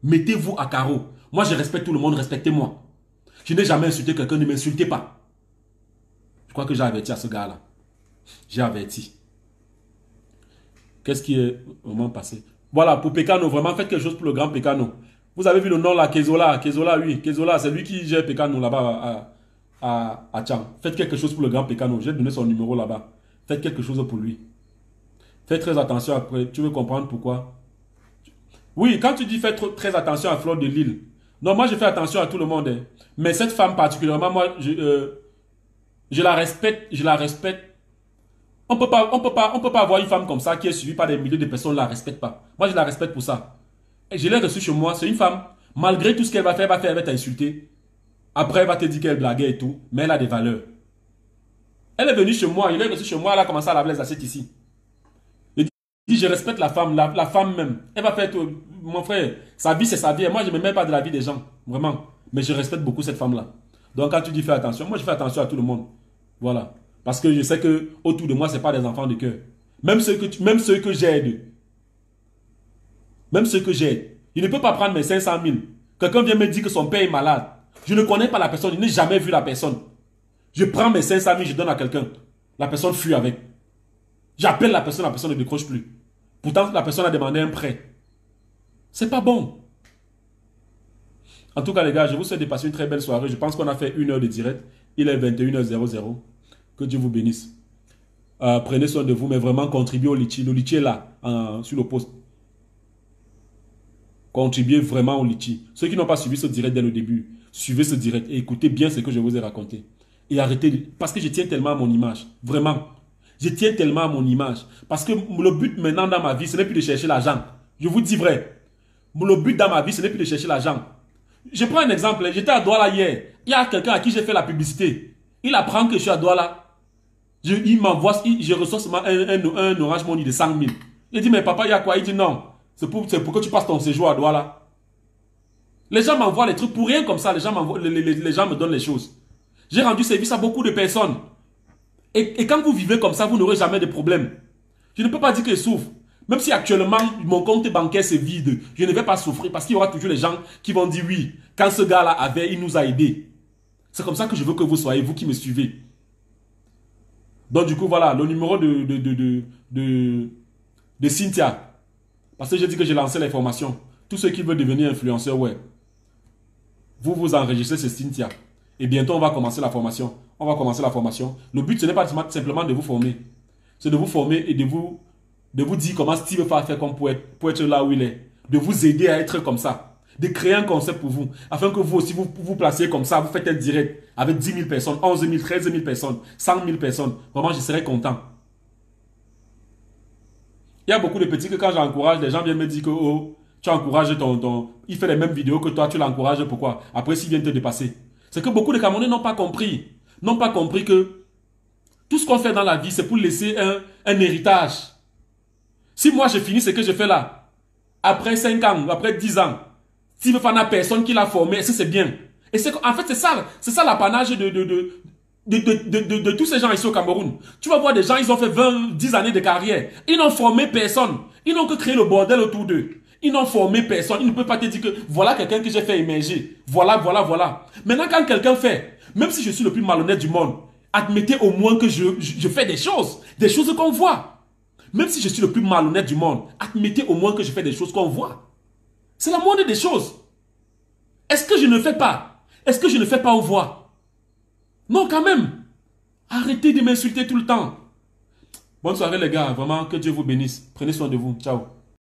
Mettez-vous à carreau. Moi, je respecte tout le monde, respectez-moi. Je n'ai jamais insulté quelqu'un, ne m'insultez pas. Je crois que j'ai averti à ce gars-là. J'ai averti. Qu'est-ce qui est vraiment passé? Voilà, pour Pekano, vraiment, faites quelque chose pour le grand Pekano. Vous avez vu le nom là, Kezola. Kezola, oui. Kezola, c'est lui qui gère Pekano là-bas à Tchang. Faites quelque chose pour le grand Pekano. J'ai donné son numéro là-bas. Faites quelque chose pour lui. Faites très attention après. Tu veux comprendre pourquoi? Oui, quand tu dis faites très attention à Fleur de Lille. Non, moi je fais attention à tout le monde. Hein. Mais cette femme particulièrement, moi, je la respecte. Je la respecte. On peut pas avoir une femme comme ça qui est suivie par des milliers de personnes, on ne la respecte pas. Moi, je la respecte pour ça. Et je l'ai reçue chez moi. C'est une femme, malgré tout ce qu'elle va faire, elle va t'insulter. Après, elle va te dire qu'elle blaguait et tout, mais elle a des valeurs. Elle est venue chez moi, je l'ai reçue chez moi, elle a commencé à laver les assiettes ici. Je respecte la femme, la femme même. Elle va faire tout. Mon frère, sa vie, c'est sa vie. Et moi, je ne me mets pas de la vie des gens. Vraiment. Mais je respecte beaucoup cette femme-là. Donc, quand tu dis fais attention, moi, je fais attention à tout le monde. Voilà. Parce que je sais que autour de moi, ce n'est pas des enfants de cœur. Même ceux que j'aide. Même ceux que j'aide. Je ne peux pas prendre mes 500 000. Quelqu'un vient me dire que son père est malade. Je ne connais pas la personne. Je n'ai jamais vu la personne. Je prends mes 500 000, je donne à quelqu'un. La personne fuit avec. J'appelle la personne ne décroche plus. Pourtant, la personne a demandé un prêt. C'est pas bon. En tout cas, les gars, je vous souhaite de passer une très belle soirée. Je pense qu'on a fait 1 heure de direct. Il est 21h00. Que Dieu vous bénisse. Prenez soin de vous, mais vraiment contribuez au litchi. Le litchi est là, sur le post. Contribuez vraiment au litchi. Ceux qui n'ont pas suivi ce direct dès le début, suivez ce direct et écoutez bien ce que je vous ai raconté. Et arrêtez, parce que je tiens tellement à mon image. Vraiment. Je tiens tellement à mon image. Parce que le but maintenant dans ma vie, ce n'est plus de chercher l'argent. Je vous dis vrai. Le but dans ma vie, ce n'est plus de chercher l'argent. Je prends un exemple. J'étais à Douala hier. Il y a quelqu'un à qui j'ai fait la publicité. Il apprend que je suis à Douala. Il m'envoie, je reçois seulement un Orange Money de 100 000. Il dit, mais papa, il y a quoi? Il dit, non. C'est pour que tu passes ton séjour à Douala. Les gens m'envoient les trucs pour rien comme ça. Les gens me donnent les choses. J'ai rendu service à beaucoup de personnes. Et quand vous vivez comme ça, vous n'aurez jamais de problème. Je ne peux pas dire que je souffre. Même si actuellement, mon compte bancaire c'est vide, je ne vais pas souffrir parce qu'il y aura toujours les gens qui vont dire oui. Quand ce gars-là avait, il nous a aidés. C'est comme ça que je veux que vous soyez, vous qui me suivez. Donc du coup, voilà, le numéro de Cynthia. Parce que j'ai dit que j'ai lancé les formations. Tous ceux qui veulent devenir influenceurs web, vous enregistrez, c'est Cynthia. Et bientôt, on va commencer la formation. On va commencer la formation. Le but, ce n'est pas simplement de vous former. C'est de vous former et de vous dire comment Steve va faire comme pour être là où il est. De vous aider à être comme ça. De créer un concept pour vous. Afin que vous aussi, vous placiez comme ça. Vous faites un direct avec 10 000 personnes, 11 000, 13 000 personnes, 100 000 personnes. Vraiment, je serais content. Il y a beaucoup de petits que quand j'encourage, les gens viennent me dire que oh, tu encourages ton... Il fait les mêmes vidéos que toi, tu l'encourages. Pourquoi? Après, s'il vient te dépasser. C'est que beaucoup de Camerounais n'ont pas compris. N'ont pas compris que tout ce qu'on fait dans la vie, c'est pour laisser un héritage. Si moi, je finis ce que je fais là, après 5 ans, après 10 ans, s'il ne faut pas personne qui l'a formé, est-ce que c'est bien? Et en fait, c'est ça l'apanage de tous ces gens ici au Cameroun. Tu vas voir des gens, ils ont fait 20, 10 années de carrière. Ils n'ont formé personne. Ils n'ont que créé le bordel autour d'eux. Ils n'ont formé personne. Ils ne peuvent pas te dire que voilà quelqu'un que j'ai fait émerger. Voilà. Maintenant, quand quelqu'un fait, même si je suis le plus malhonnête du monde, admettez au moins que je fais des choses qu'on voit. Même si je suis le plus malhonnête du monde, admettez au moins que je fais des choses qu'on voit. C'est la moindre des choses. Est-ce que je ne fais pas? Est-ce que je ne fais pas, on voit? Non, quand même. Arrêtez de m'insulter tout le temps. Bonne soirée les gars. Vraiment, que Dieu vous bénisse. Prenez soin de vous. Ciao.